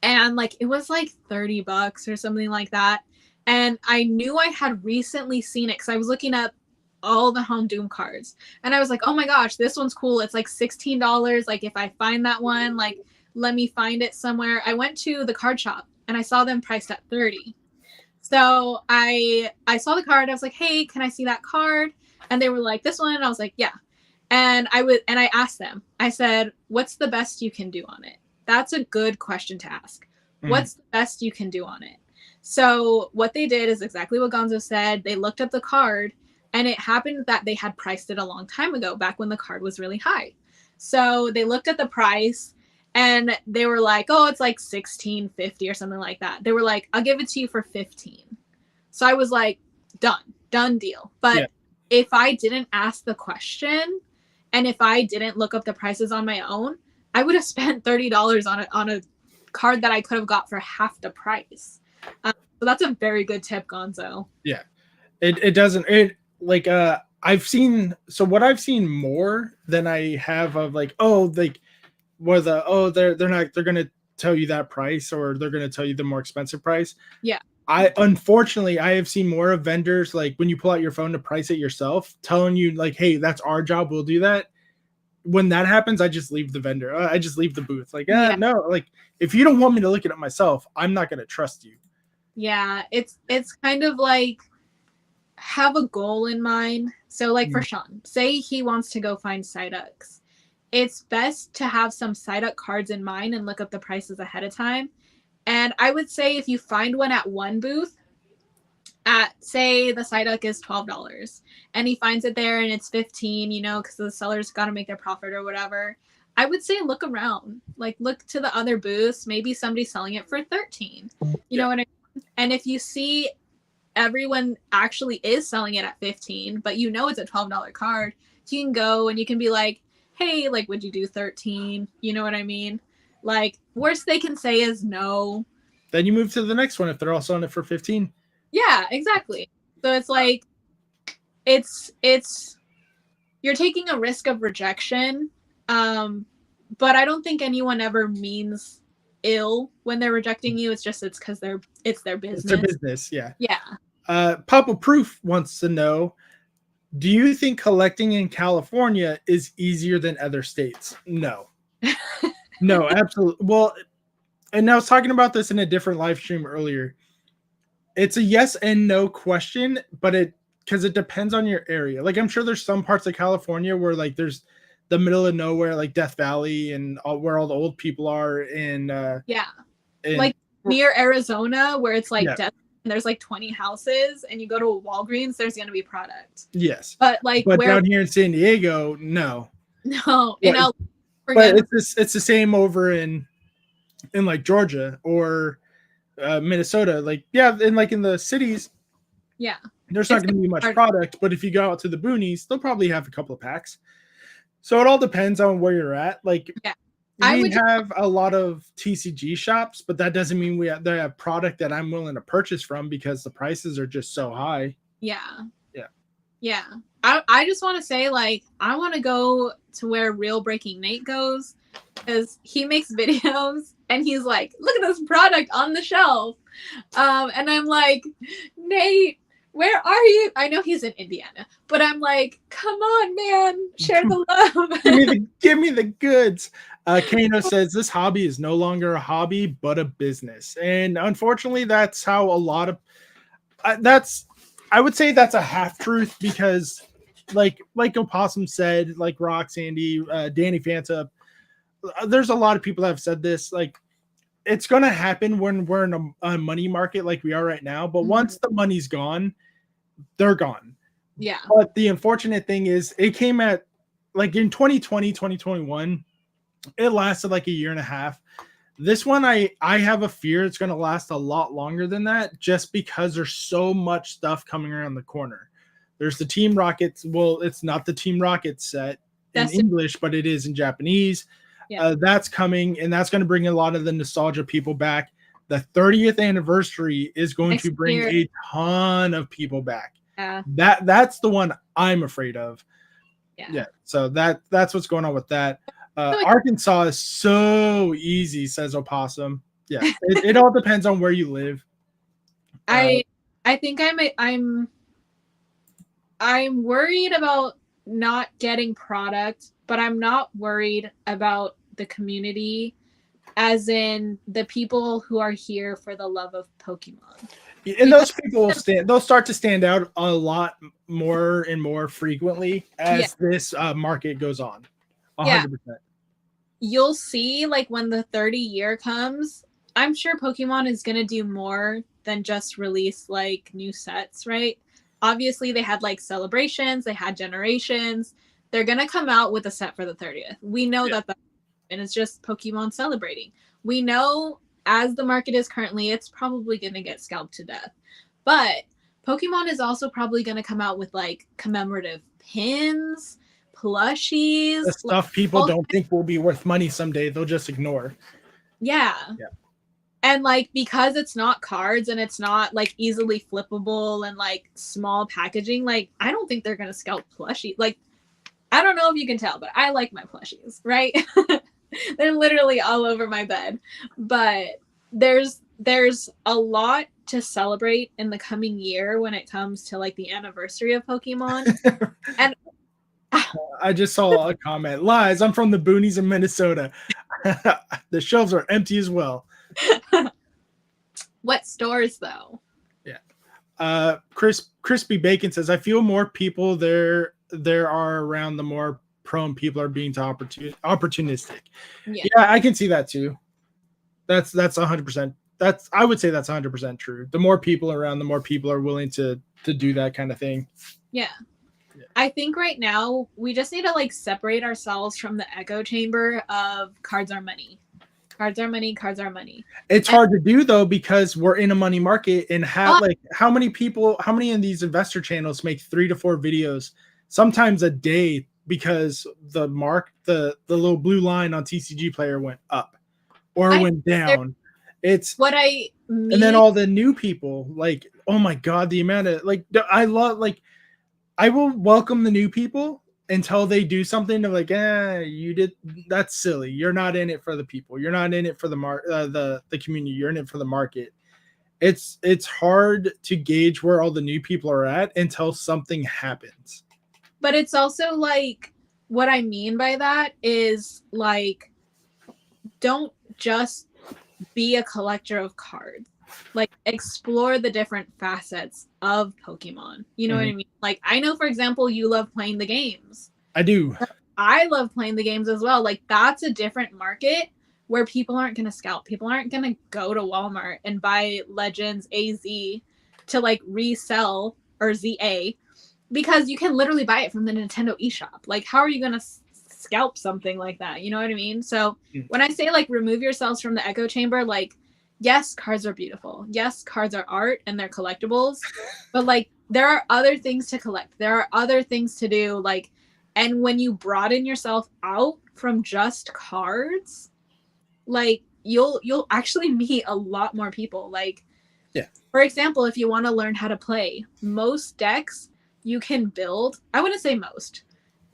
Speaker 2: And like it was like $30 or something like that. And I knew I had recently seen it because I was looking up all the Houndoom cards. And I was like, oh my gosh, this one's cool. It's like $16. Like if I find that one, like let me find it somewhere. I went to the card shop and I saw them priced at $30. So I saw the card. I was like, hey, can I see that card? And they were like, this one. And I was like, yeah. And I asked them, I said, what's the best you can do on it? That's a good question to ask. What's the best you can do on it? So what they did is exactly what Gonzo said. They looked up the card and it happened that they had priced it a long time ago, back when the card was really high. So they looked at the price and they were like, oh, it's like $16.50 or something like that. They were like, I'll give it to you for $15. So I was like, done deal. But if I didn't ask the question and if I didn't look up the prices on my own, I would have spent $30 on a card that I could have got for half the price. So that's a very good tip, Gonzo.
Speaker 1: Yeah, it doesn't like I've seen what I've seen more than I have of like, oh, like they're gonna tell you that price or they're gonna tell you the more expensive price.
Speaker 2: Yeah.
Speaker 1: Unfortunately I have seen more of vendors like when you pull out your phone to price it yourself telling you like, hey, that's our job, we'll do that. When that happens, I just leave the vendor. I just leave the booth. Like, no, like if you don't want me to look at it myself, I'm not gonna trust you.
Speaker 2: Yeah, it's kind of like have a goal in mind. So like for Sean, say he wants to go find Psyducks. It's best to have some Psyduck cards in mind and look up the prices ahead of time. And I would say if you find one at one booth, at say the Psyduck is $12 and he finds it there and it's 15, you know, because the seller's got to make their profit or whatever. I would say look around, like look to the other booths. Maybe somebody's selling it for 13. You know what I mean? And if you see everyone actually is selling it at 15, but you know it's a $12 card, you can go and you can be like, hey, like, would you do 13? You know what I mean? Like, worst they can say is no.
Speaker 1: Then you move to the next one if they're all selling it for 15.
Speaker 2: Yeah, exactly. So it's like, it's you're taking a risk of rejection. But I don't think anyone ever means ill when they're rejecting you. It's because it's their business.
Speaker 1: It's their business, yeah.
Speaker 2: Yeah.
Speaker 1: Papa Proof wants to know, do you think collecting in California is easier than other states? No. No, absolutely. Well, and I was talking about this in a different live stream earlier. It's a yes and no question, but because it depends on your area. Like I'm sure there's some parts of California where like there's the middle of nowhere, like Death Valley and where all the old people are in
Speaker 2: like near Arizona where it's like Death and there's like 20 houses and you go to a Walgreens, there's going to be product.
Speaker 1: Yes.
Speaker 2: But
Speaker 1: down here in San Diego, no.
Speaker 2: No.
Speaker 1: But it's the same over in like Georgia or Minnesota. Like, yeah, and like in the cities,
Speaker 2: Yeah.
Speaker 1: There's not going to be much product, but if you go out to the boonies, they'll probably have a couple of packs. So it all depends on where you're at. Like, we have a lot of TCG shops, but that doesn't mean they have product that I'm willing to purchase from because the prices are just so high.
Speaker 2: Yeah.
Speaker 1: Yeah.
Speaker 2: Yeah. I just want to say, like, I want to go to where Real Breaking Nate goes, because he makes videos and he's like, look at this product on the shelf. And I'm like, Nate, where are you? I know he's in Indiana, but I'm like, come on, man, share the love.
Speaker 1: give me the goods. Kano says this hobby is no longer a hobby, but a business. And unfortunately, that's how a lot of I would say that's a half truth, because like Opossum said, like Rock Sandy, Danny Fanta, there's a lot of people that have said this. Like, it's going to happen when we're in a money market like we are right now. But once the money's gone, they're gone.
Speaker 2: Yeah.
Speaker 1: But the unfortunate thing is it came at like in 2020, 2021, it lasted like a year and a half. This one, I have a fear it's going to last a lot longer than that, just because there's so much stuff coming around the corner. There's the Team Rockets. Well, it's not the Team Rocket set in English, but it is in Japanese. Yeah. That's coming, and that's going to bring a lot of the nostalgia people back. The 30th anniversary is going to bring a ton of people back. Yeah. That's the one I'm afraid of. Yeah. So that's what's going on with that. Arkansas is so easy, says Opossum. Yeah. It all depends on where you live.
Speaker 2: I think I'm worried about not getting product, but I'm not worried about the community, as in the people who are here for the love of Pokemon.
Speaker 1: And those people they'll start to stand out a lot more and more frequently as this market goes on. 100%.
Speaker 2: You'll see, like, when the 30 year comes, I'm sure Pokemon is going to do more than just release like new sets, right? Obviously, they had like celebrations, they had generations. They're going to come out with a set for the 30th. We know that, and it's just Pokemon celebrating. We know, as the market is currently, it's probably going to get scalped to death. But Pokemon is also probably going to come out with like commemorative pins, plushies.
Speaker 1: The stuff people don't think will be worth money someday, they'll just ignore.
Speaker 2: Yeah. And like, because it's not cards and it's not like easily flippable and like small packaging, like I don't think they're going to scalp plushie. Like, I don't know if you can tell, but I like my plushies, right? They're literally all over my bed. But there's a lot to celebrate in the coming year when it comes to like the anniversary of Pokemon. And
Speaker 1: I just saw a comment. Lies, I'm from the boonies in Minnesota. The shelves are empty as well.
Speaker 2: What stores though?
Speaker 1: Yeah. Crispy Bacon says, I feel more people there are around, the more prone people are being opportunistic. Yeah, I can see that too. That's 100%. I would say that's 100% true. The more people around, the more people are willing to do that kind of thing.
Speaker 2: Yeah. I think right now we just need to like separate ourselves from the echo chamber of cards are money. Cards are money, cards are money.
Speaker 1: It's hard to do though, because we're in a money market, and how many of these investor channels make 3 to 4 videos, sometimes a day, because the little blue line on TCG Player went up or went down. It's
Speaker 2: what I mean.
Speaker 1: And then all the new people, like, oh my God, the amount of I will welcome the new people until they do something to like, that's silly. You're not in it for the people. You're not in it for the community. You're in it for the market. It's hard to gauge where all the new people are at until something happens.
Speaker 2: But it's also like, what I mean by that is like, don't just be a collector of cards. Like, explore the different facets of Pokemon. You know what I mean? Like, I know, for example, you love playing the games.
Speaker 1: I do.
Speaker 2: I love playing the games as well. Like, that's a different market where people aren't going to scalp. People aren't going to go to Walmart and buy Legends AZ to like resell, or ZA, because you can literally buy it from the Nintendo eShop. Like, how are you going to scalp something like that? You know what I mean? So when I say like remove yourselves from the echo chamber, like, yes, cards are beautiful. Yes, cards are art and they're collectibles, but like there are other things to collect. There are other things to do. Like, and when you broaden yourself out from just cards, like you'll actually meet a lot more people. Like,
Speaker 1: Yeah.
Speaker 2: for example, if you want to learn how to play, most decks you can build. I wouldn't say most.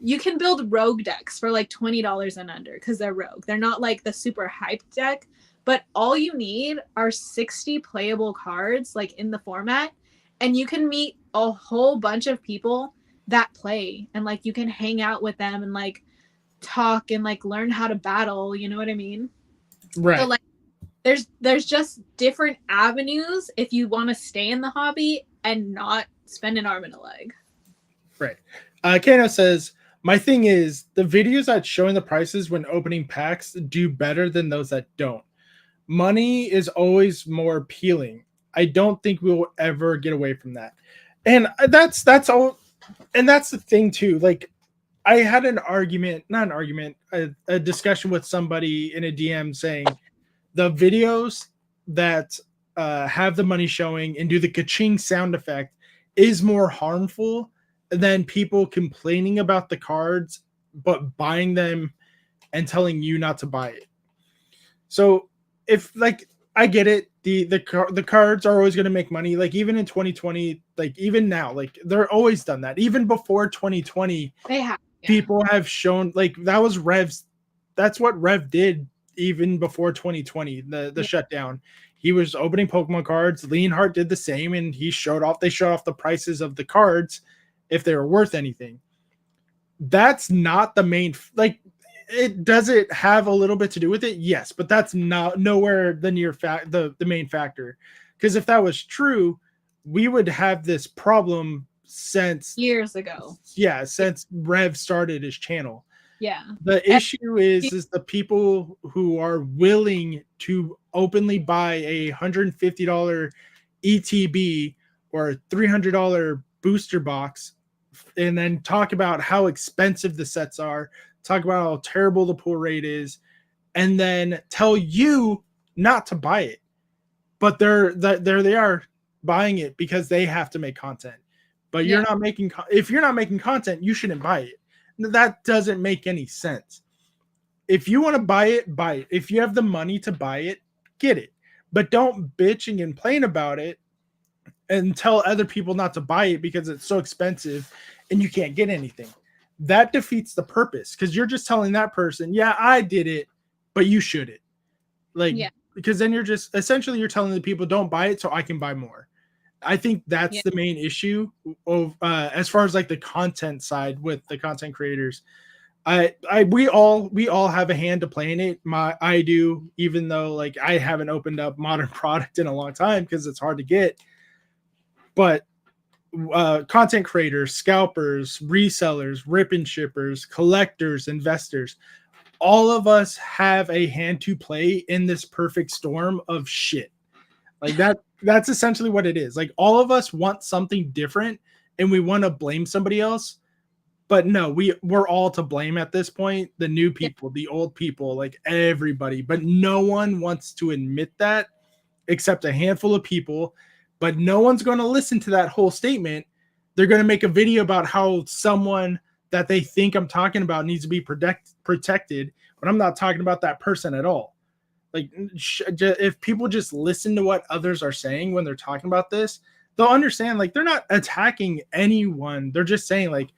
Speaker 2: You can build rogue decks for like $20 and under because they're rogue. They're not like the super hyped deck, but all you need are 60 playable cards like in the format, and you can meet a whole bunch of people that play, and like you can hang out with them and like talk and like learn how to battle, you know what I mean?
Speaker 1: Right.
Speaker 2: So like there's just different avenues if you want to stay in the hobby and not spend an arm and a leg.
Speaker 1: Right. Kano says, my thing is the videos that showing the prices when opening packs do better than those that don't. Money is always more appealing. I don't think we will ever get away from that. And that's all. And that's the thing too. Like I had an argument, not an argument, a discussion with somebody in a DM saying the videos that have the money showing and do the ka-ching sound effect is more harmful than people complaining about the cards but buying them and telling you not to buy it. So if like I get it, the cards are always going to make money. Like even in 2020, like even now, like they're always done that. Even before 2020,
Speaker 2: They have, yeah.
Speaker 1: People have shown like that was Rev's. That's what Rev did even before 2020, the shutdown. He was opening Pokemon cards. Leonhardt did the same, and he showed off. They showed off the prices of the cards if they were worth anything. That's not the main like it does it have a little bit to do with it, yes, but that's not nowhere the near fact the main factor, because if that was true we would have this problem since
Speaker 2: years ago.
Speaker 1: since Rev started his channel.
Speaker 2: Yeah,
Speaker 1: the issue is the people who are willing to openly buy a $150 ETB or a $300 booster box and then talk about how expensive the sets are, talk about how terrible the pull rate is, and then tell you not to buy it. But there they are buying it because they have to make content. But you're not making if you're not making content, you shouldn't buy it. That doesn't make any sense. If you want to buy it, buy it. If you have the money to buy it, get it. But don't bitch and complain about it and tell other people not to buy it because it's so expensive and you can't get anything. That defeats the purpose because you're just telling that person, yeah, I did it, but you shouldn't. Like, because then you're just essentially you're telling the people don't buy it so I can buy more. I think that's the main issue of as far as like the content side with the content creators. We all have a hand to play in it. I do, even though like I haven't opened up modern product in a long time because it's hard to get. But content creators, scalpers, resellers, rip and shippers, collectors, investors, all of us have a hand to play in this perfect storm of shit. Like that's essentially what it is. Like all of us want something different and we want to blame somebody else. But no, we're all to blame at this point. The new people, the old people, like everybody. But no one wants to admit that except a handful of people. But no one's going to listen to that whole statement. They're going to make a video about how someone that they think I'm talking about needs to be protected, but I'm not talking about that person at all. Like if people just listen to what others are saying when they're talking about this, they'll understand like they're not attacking anyone. They're just saying like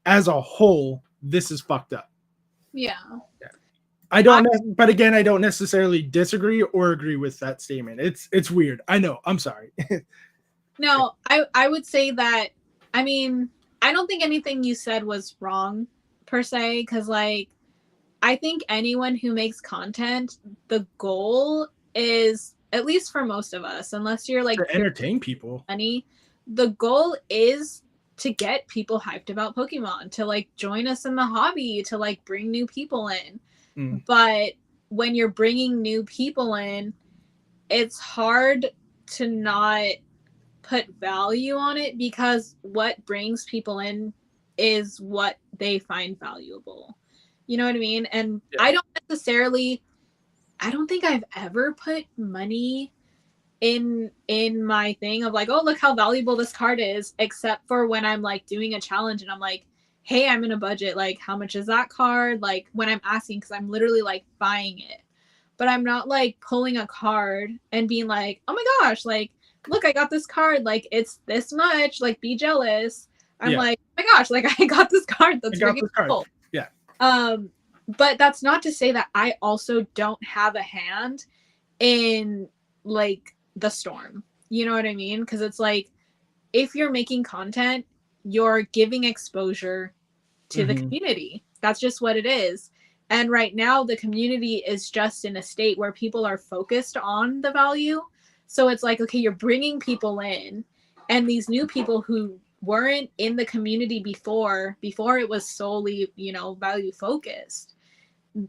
Speaker 1: as a whole, this is fucked up.
Speaker 2: Yeah.
Speaker 1: I don't but again, I don't necessarily disagree or agree with that statement. It's weird. I know. I'm sorry.
Speaker 2: No, I would say that I mean, I don't think anything you said was wrong per se, because like I think anyone who makes content, the goal is, at least for most of us, unless you're like
Speaker 1: to entertain people,
Speaker 2: money, the goal is to get people hyped about Pokemon, to like join us in the hobby, to like bring new people in. But when you're bringing new people in, it's hard to not put value on it because what brings people in is what they find valuable. You know what I mean? And I don't think I've ever put money in my thing of like, oh, look how valuable this card is, except for when I'm like doing a challenge and I'm like, hey, I'm in a budget, like how much is that card, like when I'm asking, because I'm literally like buying it, but I'm not like pulling a card and being like, oh my gosh, like look, I got this card, like it's this much, like be jealous. I'm like, oh my gosh, like I got this card, that's freaking cool.
Speaker 1: Yeah.
Speaker 2: But that's not to say that I also don't have a hand in like the storm. You know what I mean? Because it's like, if you're making content, you're giving exposure to the community. That's just what it is. And right now, the community is just in a state where people are focused on the value. So it's like, okay, you're bringing people in, and these new people who weren't in the community before it was solely, you know, value focused.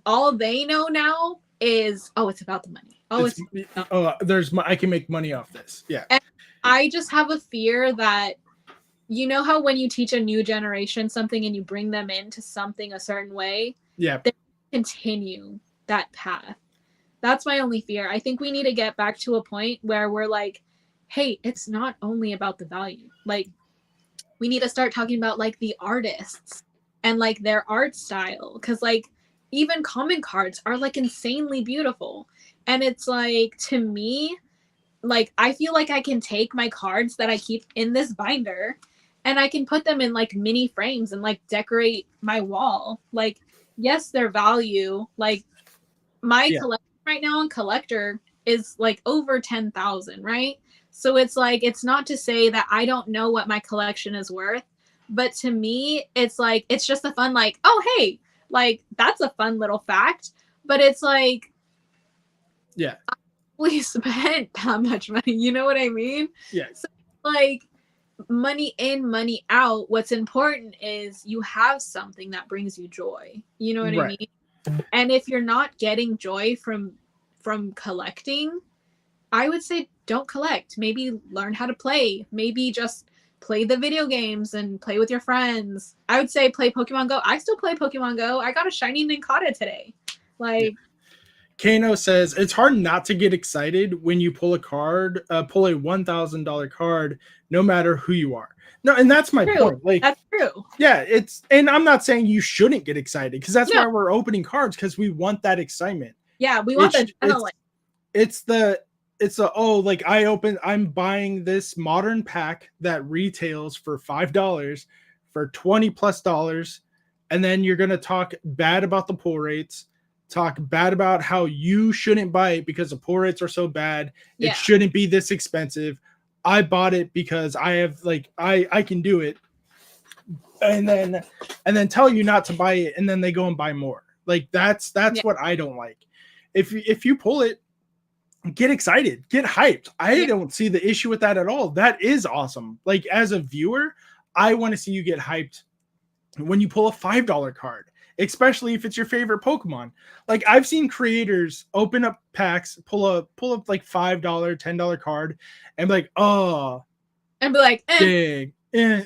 Speaker 2: All they know now is, oh, it's about the money.
Speaker 1: I can make money off this. Yeah.
Speaker 2: And I just have a fear that, you know how when you teach a new generation something and you bring them into something a certain way,
Speaker 1: yeah,
Speaker 2: they continue that path. That's my only fear. I think we need to get back to a point where we're like, hey, it's not only about the value. Like, we need to start talking about like the artists and like their art style, because like even common cards are like insanely beautiful. And it's like, to me, like I feel like I can take my cards that I keep in this binder and I can put them in like mini frames and like decorate my wall. Like, yes, their value, like my collection right now on Collector is like over 10,000, right? So it's like, it's not to say that I don't know what my collection is worth, but to me, it's like, it's just a fun, like, oh, hey, like that's a fun little fact. But it's like,
Speaker 1: yeah,
Speaker 2: we spent that much money. You know what I mean?
Speaker 1: Yeah.
Speaker 2: So like, money in, money out. What's important is you have something that brings you joy. You know what I mean? And if you're not getting joy from collecting, I would say don't collect. Maybe learn how to play. Maybe just play the video games and play with your friends. I would say play Pokemon Go. I still play Pokemon Go. I got a shiny Nincada today. Like,
Speaker 1: Kano says it's hard not to get excited when you pull a card, pull a $1,000 card, no matter who you are. No, and that's my point. Like,
Speaker 2: that's true.
Speaker 1: Yeah, and I'm not saying you shouldn't get excited, because that's why we're opening cards, because we want that excitement.
Speaker 2: Yeah, we want the adrenaline.
Speaker 1: It's oh, like I'm buying this modern pack that retails for $5 for $20+, and then you're gonna talk bad about the pull rates, talk bad about how you shouldn't buy it because the pull rates are so bad. It shouldn't be this expensive. I bought it because I have like I can do it. And then tell you not to buy it, and then they go and buy more. Like that's what I don't like. If you pull it, get excited, get hyped. I don't see the issue with that at all. That is awesome. Like, as a viewer, I want to see you get hyped when you pull a $5 card, especially if it's your favorite Pokemon. Like, I've seen creators open up packs, pull up like $5, $10 card, and be like, oh,
Speaker 2: and be like,
Speaker 1: dang.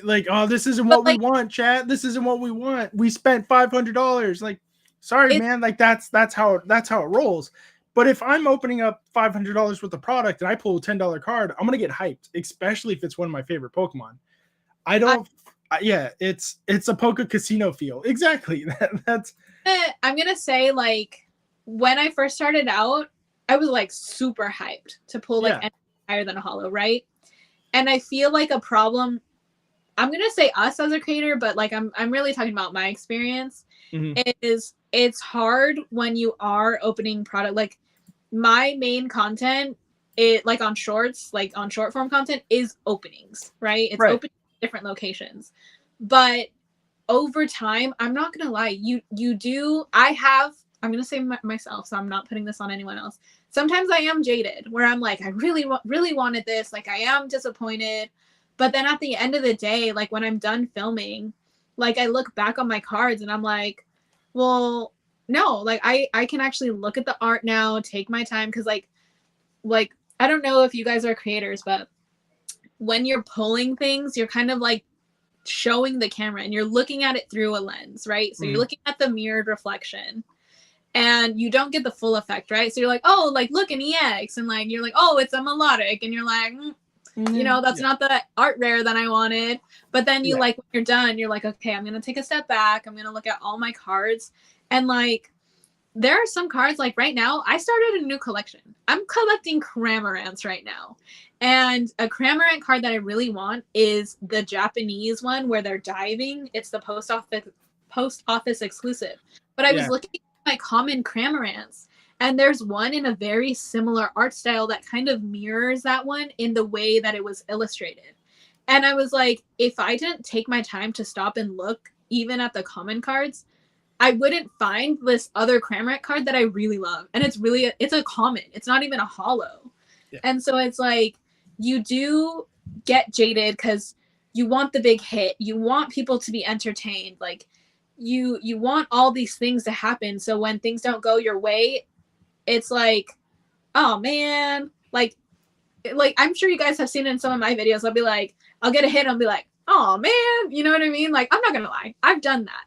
Speaker 1: Like, oh, this isn't what we want, chat. This isn't what we want. We spent $500. Like, sorry, man. Like, that's how it rolls. But if I'm opening up $500 worth of product and I pull a $10 card, I'm gonna get hyped, especially if it's one of my favorite Pokemon. It's a Poke Casino feel. Exactly. That's.
Speaker 2: I'm gonna say, like, when I first started out, I was like super hyped to pull like anything higher than a holo, right? And I feel like a problem. I'm gonna say us as a creator, but like I'm really talking about my experience. Is it's hard when you are opening product. Like, my main content, it like on shorts, like on short form content, is openings, right? It's opening different locations. But over time, I'm not gonna lie, you do. I'm gonna say myself, so I'm not putting this on anyone else. Sometimes I am jaded, where I'm like, I really wanted this. Like, I am disappointed. But then at the end of the day, like when I'm done filming, like I look back on my cards and I'm like, well, no, like I can actually look at the art now, take my time. Cause like I don't know if you guys are creators, but when you're pulling things, you're kind of like showing the camera and you're looking at it through a lens, right? So you're looking at the mirrored reflection. and you don't get the full effect, right? So you're like, oh, like look an EX, and like you're like, oh, it's a melodic, and you're like, you know, that's not the art rare that I wanted. But then you like when you're done, you're like, okay, I'm gonna take a step back. I'm gonna look at all my cards, and like there are some cards like right now. I started a new collection. I'm collecting Cramorants right now, and a Cramorant card that I really want is the Japanese one where they're diving. It's the post office exclusive. But I was looking at my common Cramorants, and there's one in a very similar art style that kind of mirrors that one in the way that it was illustrated. And I was like, if I didn't take my time to stop and look even at the common cards, I wouldn't find this other Cramorant card that I really love. And it's a common. It's not even a holo. Yeah. And so it's like, you do get jaded because you want the big hit. You want people to be entertained. Like, you want all these things to happen. So when things don't go your way, it's like, oh man, like I'm sure you guys have seen it in some of my videos. I'll be like, I'll get a hit and I'll be like, oh man, you know what I mean? Like, I'm not gonna lie, I've done that.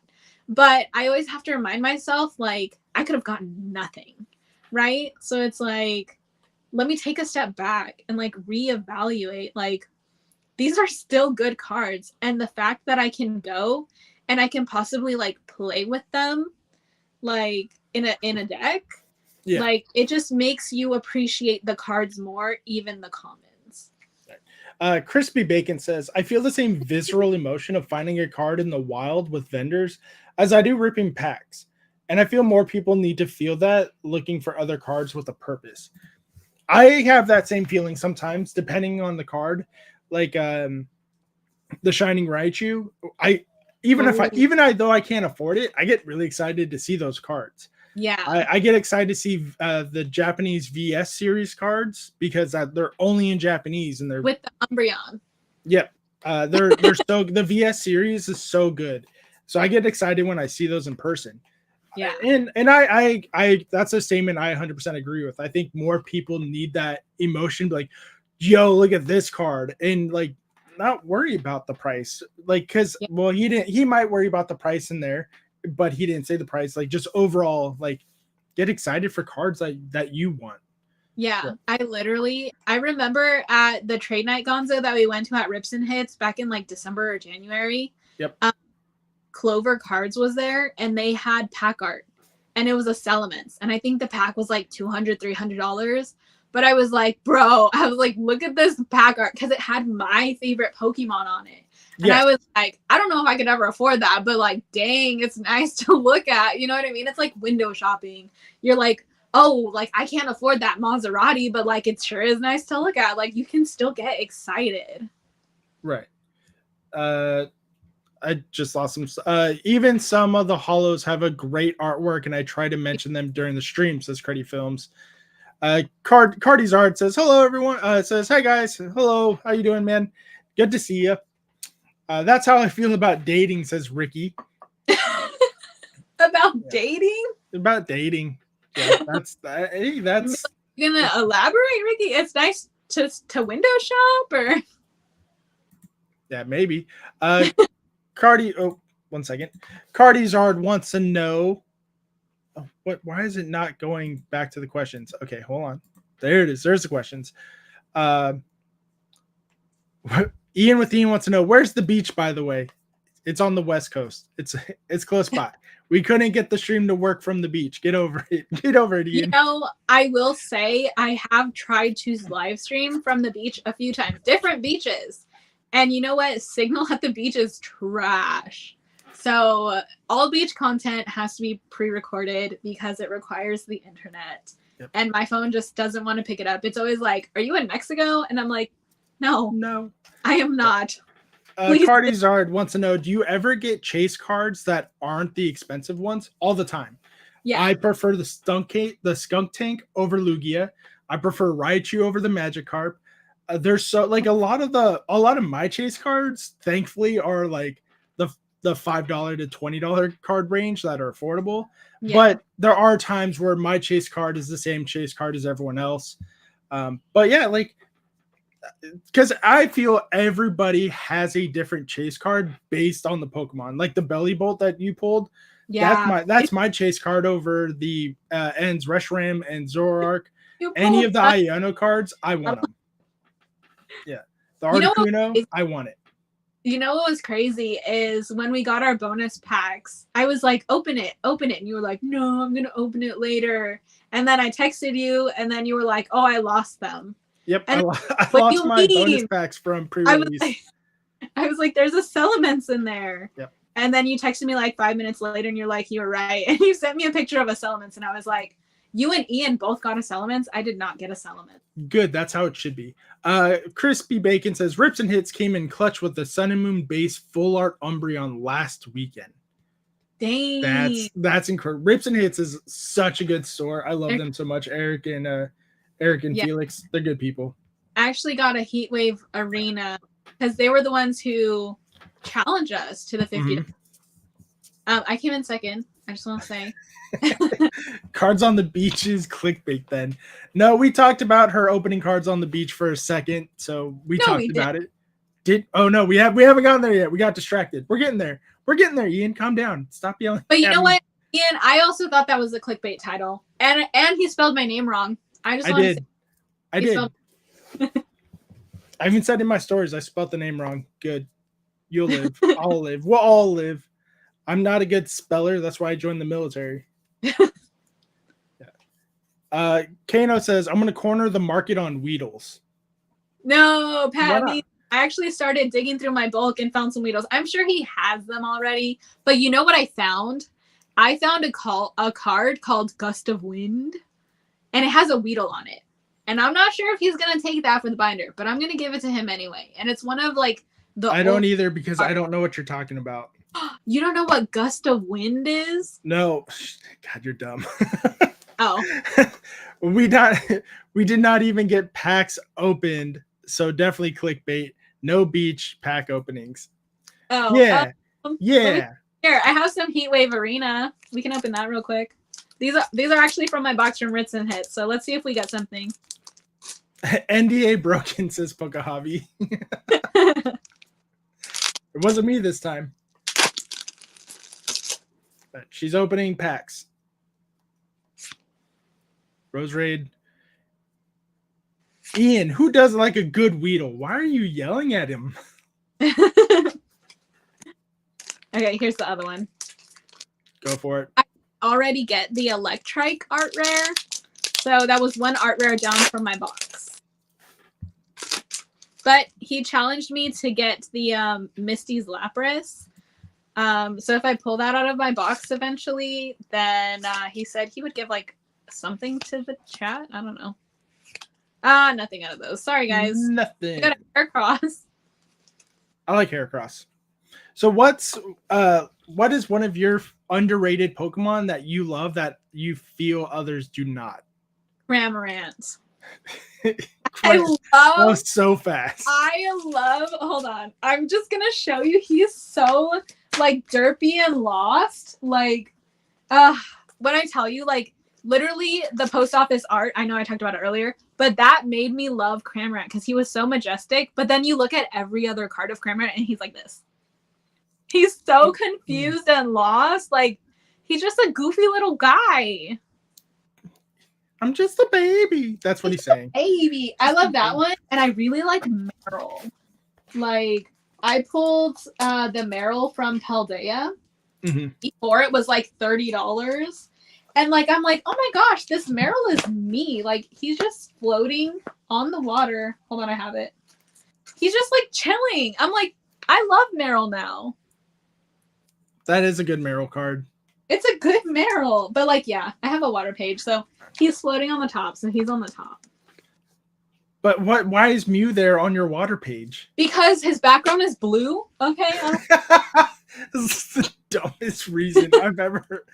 Speaker 2: But I always have to remind myself, like, I could have gotten nothing, right? So it's like, let me take a step back and like reevaluate, like, these are still good cards. And the fact that I can go and I can possibly like play with them like in a deck, like it just makes you appreciate the cards more, even the commons.
Speaker 1: Crispy Bacon says, I feel the same visceral emotion of finding a card in the wild with vendors as I do ripping packs. And I feel more people need to feel that, looking for other cards with a purpose. I have that same feeling sometimes, depending on the card. Like the Shining Raichu, though I can't afford it, I get really excited to see those cards.
Speaker 2: Yeah,
Speaker 1: I get excited to see the Japanese VS series cards because they're only in Japanese and they're
Speaker 2: with the Umbreon.
Speaker 1: Yep, they're so the VS series is so good. So I get excited when I see those in person.
Speaker 2: Yeah,
Speaker 1: and I that's a statement I 100% agree with. I think more people need that emotion, like, yo, look at this card, and like not worry about the price, like because well he might worry about the price in there, but he didn't say the price. Like just overall, like get excited for cards that you want.
Speaker 2: Yeah, I remember at the trade night Gonzo that we went to at Rips and Hits back in like December or January.
Speaker 1: Yep.
Speaker 2: Clover Cards was there and they had pack art and it was a Salamence. And I think the pack was like $200, $300. But I was like, bro, look at this pack art because it had my favorite Pokemon on it. And I was like, I don't know if I could ever afford that, but like, dang, it's nice to look at. You know what I mean? It's like window shopping. You're like, oh, like I can't afford that Maserati, but like it sure is nice to look at. Like you can still get excited.
Speaker 1: Right. I just lost some. Even some of the holos have a great artwork, and I try to mention them during the stream, says Cruddy Films. Cardi's Art says, hello, everyone. It says, hey, guys. Hello. How you doing, man? Good to see you. That's how I feel about dating, says Ricky.
Speaker 2: About dating?
Speaker 1: About dating. Yeah, that's
Speaker 2: You gonna elaborate, Ricky? It's nice to window shop, or
Speaker 1: yeah, maybe. Cardi, oh, 1 second. Cardizard wants to know. Oh, what? Why is it not going back to the questions? Okay, hold on. There it is. There's the questions. Ian with Ian wants to know, where's the beach, by the way? It's on the West Coast. It's close by. We couldn't get the stream to work from the beach. Get over it. Get over it, Ian.
Speaker 2: You know, I will say I have tried to live stream from the beach a few times, different beaches. And you know what? Signal at the beach is trash. So all beach content has to be pre-recorded because it requires the internet. Yep. And my phone just doesn't want to pick it up. It's always like, are you in Mexico? And I'm like, no, I am not.
Speaker 1: Cardizard wants to know, do you ever get chase cards that aren't the expensive ones? All the time. Yeah. I prefer the skunk tank over Lugia. I prefer Raichu over the Magikarp. There's so like a lot of my chase cards, thankfully, are like the $5 to $20 card range that are affordable. Yeah. But there are times where my chase card is the same chase card as everyone else. But yeah, like, because I feel everybody has a different chase card based on the Pokemon. Like the Belly Bolt that you pulled,
Speaker 2: Yeah.
Speaker 1: That's my chase card over the Ends Reshiram and Zoroark.
Speaker 2: You
Speaker 1: Any
Speaker 2: pulled
Speaker 1: of the Iono cards, I want them. Yeah. The
Speaker 2: You know what
Speaker 1: Articuno, I want it.
Speaker 2: You know what was crazy is when we got our bonus packs, I was like, open it. And you were like, no, I'm going to open it later. And then I texted you, and then you were like, oh, I lost them.
Speaker 1: Yep,
Speaker 2: And
Speaker 1: I
Speaker 2: what do
Speaker 1: lost
Speaker 2: you
Speaker 1: my bonus
Speaker 2: mean?
Speaker 1: packs from pre-release.
Speaker 2: I was like, there's a Salamence in there.
Speaker 1: Yep.
Speaker 2: And then you texted me like 5 minutes later, and you're like, you were right. And you sent me a picture of a Salamence, and I was like, you and Ian both got a Salamence. I did not get a Salamence.
Speaker 1: Good, that's how it should be. Crispy Bacon says Rips and Hits came in clutch with the Sun and Moon base full art Umbreon last weekend.
Speaker 2: Dang.
Speaker 1: That's incredible. Rips and Hits is such a good store. I love them so much. Eric and Felix, they're good people.
Speaker 2: I actually got a Heatwave Arena because they were the ones who challenged us to the 50.
Speaker 1: Mm-hmm.
Speaker 2: I came in second. I just want to say.
Speaker 1: Cards on the beach is clickbait then. No, we talked about her opening cards on the beach for a second, so we talked about it. Oh no, we haven't gotten there yet. We got distracted. We're getting there. Ian. Calm down. Stop yelling.
Speaker 2: But you know what, Ian? I also thought that was a clickbait title. And he spelled my name wrong. I did. I
Speaker 1: even said in my stories I spelled the name wrong. Good. You'll live. I'll live. We'll all live. I'm not a good speller. That's why I joined the military. Kano says, I'm going to corner the market on Weedles.
Speaker 2: No, Pat. I actually started digging through my bulk and found some Weedles. I'm sure he has them already. But you know what I found? I found a card called Gust of Wind. And it has a Weedle on it. And I'm not sure if he's going to take that for the binder. But I'm going to give it to him anyway. And it's one of like the
Speaker 1: I don't either because I don't know what you're talking about.
Speaker 2: You don't know what Gust of Wind is?
Speaker 1: No. God, you're dumb.
Speaker 2: Oh.
Speaker 1: We did not even get packs opened, so definitely clickbait. No beach pack openings.
Speaker 2: Oh.
Speaker 1: Yeah.
Speaker 2: Here, I have some Heatwave Arena. We can open that real quick. These are actually from my box from Ritz and Hits, so let's see if we get something.
Speaker 1: NDA broken, says Pokahavi. It wasn't me this time. But she's opening packs. Rose Raid. Ian, who doesn't like a good Weedle? Why are you yelling at him?
Speaker 2: Okay, here's the other one.
Speaker 1: Go for it.
Speaker 2: I already get the Electrike art rare. So that was one art rare down from my box. But he challenged me to get the Misty's Lapras. So if I pull that out of my box eventually, then he said he would give like something to the chat. I don't know. Nothing out of those. Sorry, guys.
Speaker 1: Nothing.
Speaker 2: I got a Heracross.
Speaker 1: I like Heracross. So what is one of your underrated Pokemon that you love that you feel others do not?
Speaker 2: Cramorant.
Speaker 1: I love so fast.
Speaker 2: Hold on. I'm just gonna show you. He's so like derpy and lost. Like when I tell you, like literally the post office art, I know I talked about it earlier, but that made me love Cramorant because he was so majestic. But then you look at every other card of Cramorant and he's like this. He's so confused and lost. Like he's just a goofy little guy.
Speaker 1: I'm just a baby. That's what he's saying.
Speaker 2: Baby. I love that one. And I really like Meryl. Like, I pulled the Meryl from Paldea.
Speaker 1: Mm-hmm.
Speaker 2: Before it was like $30. And like, I'm like, oh my gosh, this Meryl is me. Like, he's just floating on the water. Hold on, I have it. He's just like chilling. I'm like, I love Meryl now.
Speaker 1: That is a good Meryl card.
Speaker 2: It's a good Meryl. But like, yeah, I have a water page. So he's floating on the top. So he's on the top.
Speaker 1: But why is Mew there on your water page?
Speaker 2: Because his background is blue. Okay.
Speaker 1: This is the dumbest reason I've ever heard.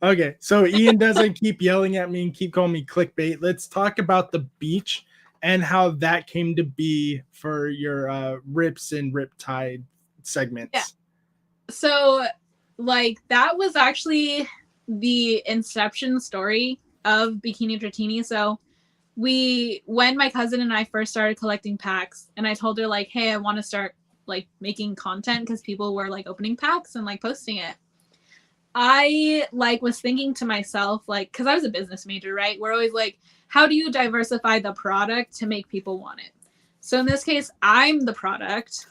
Speaker 1: Okay, so Ian doesn't keep yelling at me and keep calling me clickbait. Let's talk about the beach and how that came to be for your Rips and Riptide segments.
Speaker 2: Yeah. So, like, that was actually the inception story of Bikini Dratini. So, when my cousin and I first started collecting packs, and I told her, like, hey, I want to start, like, making content because people were, like, opening packs and, like, posting it. I like was thinking to myself, like, because I was a business major, right? We're always like, how do you diversify the product to make people want it? So in this case, I'm the product.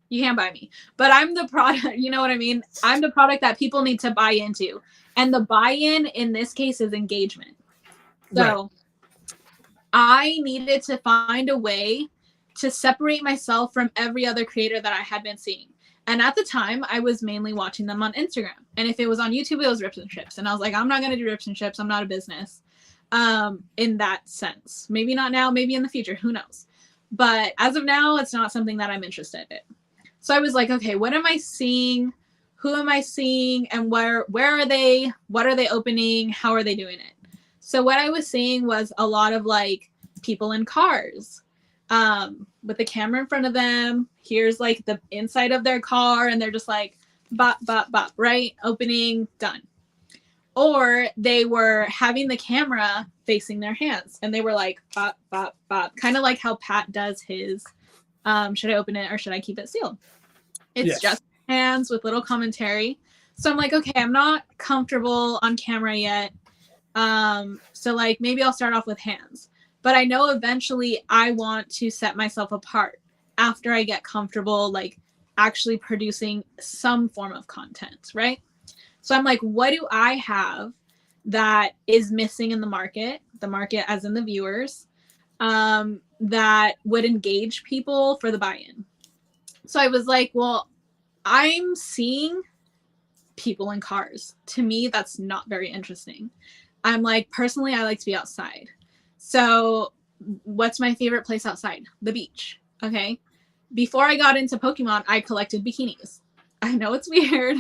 Speaker 2: You can't buy me, but I'm the product. You know what I mean? I'm the product that people need to buy into. And the buy-in in this case is engagement. So right. I needed to find a way to separate myself from every other creator that I had been seeing. And at the time, I was mainly watching them on Instagram. And if it was on YouTube, it was rips and chips. And I was like, I'm not going to do rips and chips. I'm not a business in that sense. Maybe not now, maybe in the future. Who knows? But as of now, it's not something that I'm interested in. So I was like, okay, what am I seeing? Who am I seeing? And where are they? What are they opening? How are they doing it? So what I was seeing was a lot of like people in cars with the camera in front of them. Here's like the inside of their car and they're just like bop, bop, bop, right? Opening, done. Or they were having the camera facing their hands and they were like bop, bop, bop. Kind of like how Pat does his should I open it or should I keep it sealed? It's just hands with little commentary. So I'm like, okay, I'm not comfortable on camera yet. So like maybe I'll start off with hands. But I know eventually I want to set myself apart after I get comfortable, like actually producing some form of content, right? So I'm like, what do I have that is missing in the market as in the viewers, that would engage people for the buy-in? So I was like, well, I'm seeing people in cars. To me, that's not very interesting. I'm like, personally, I like to be outside. So what's my favorite place outside? The beach. Okay. Before I got into Pokemon, I collected bikinis. I know it's weird,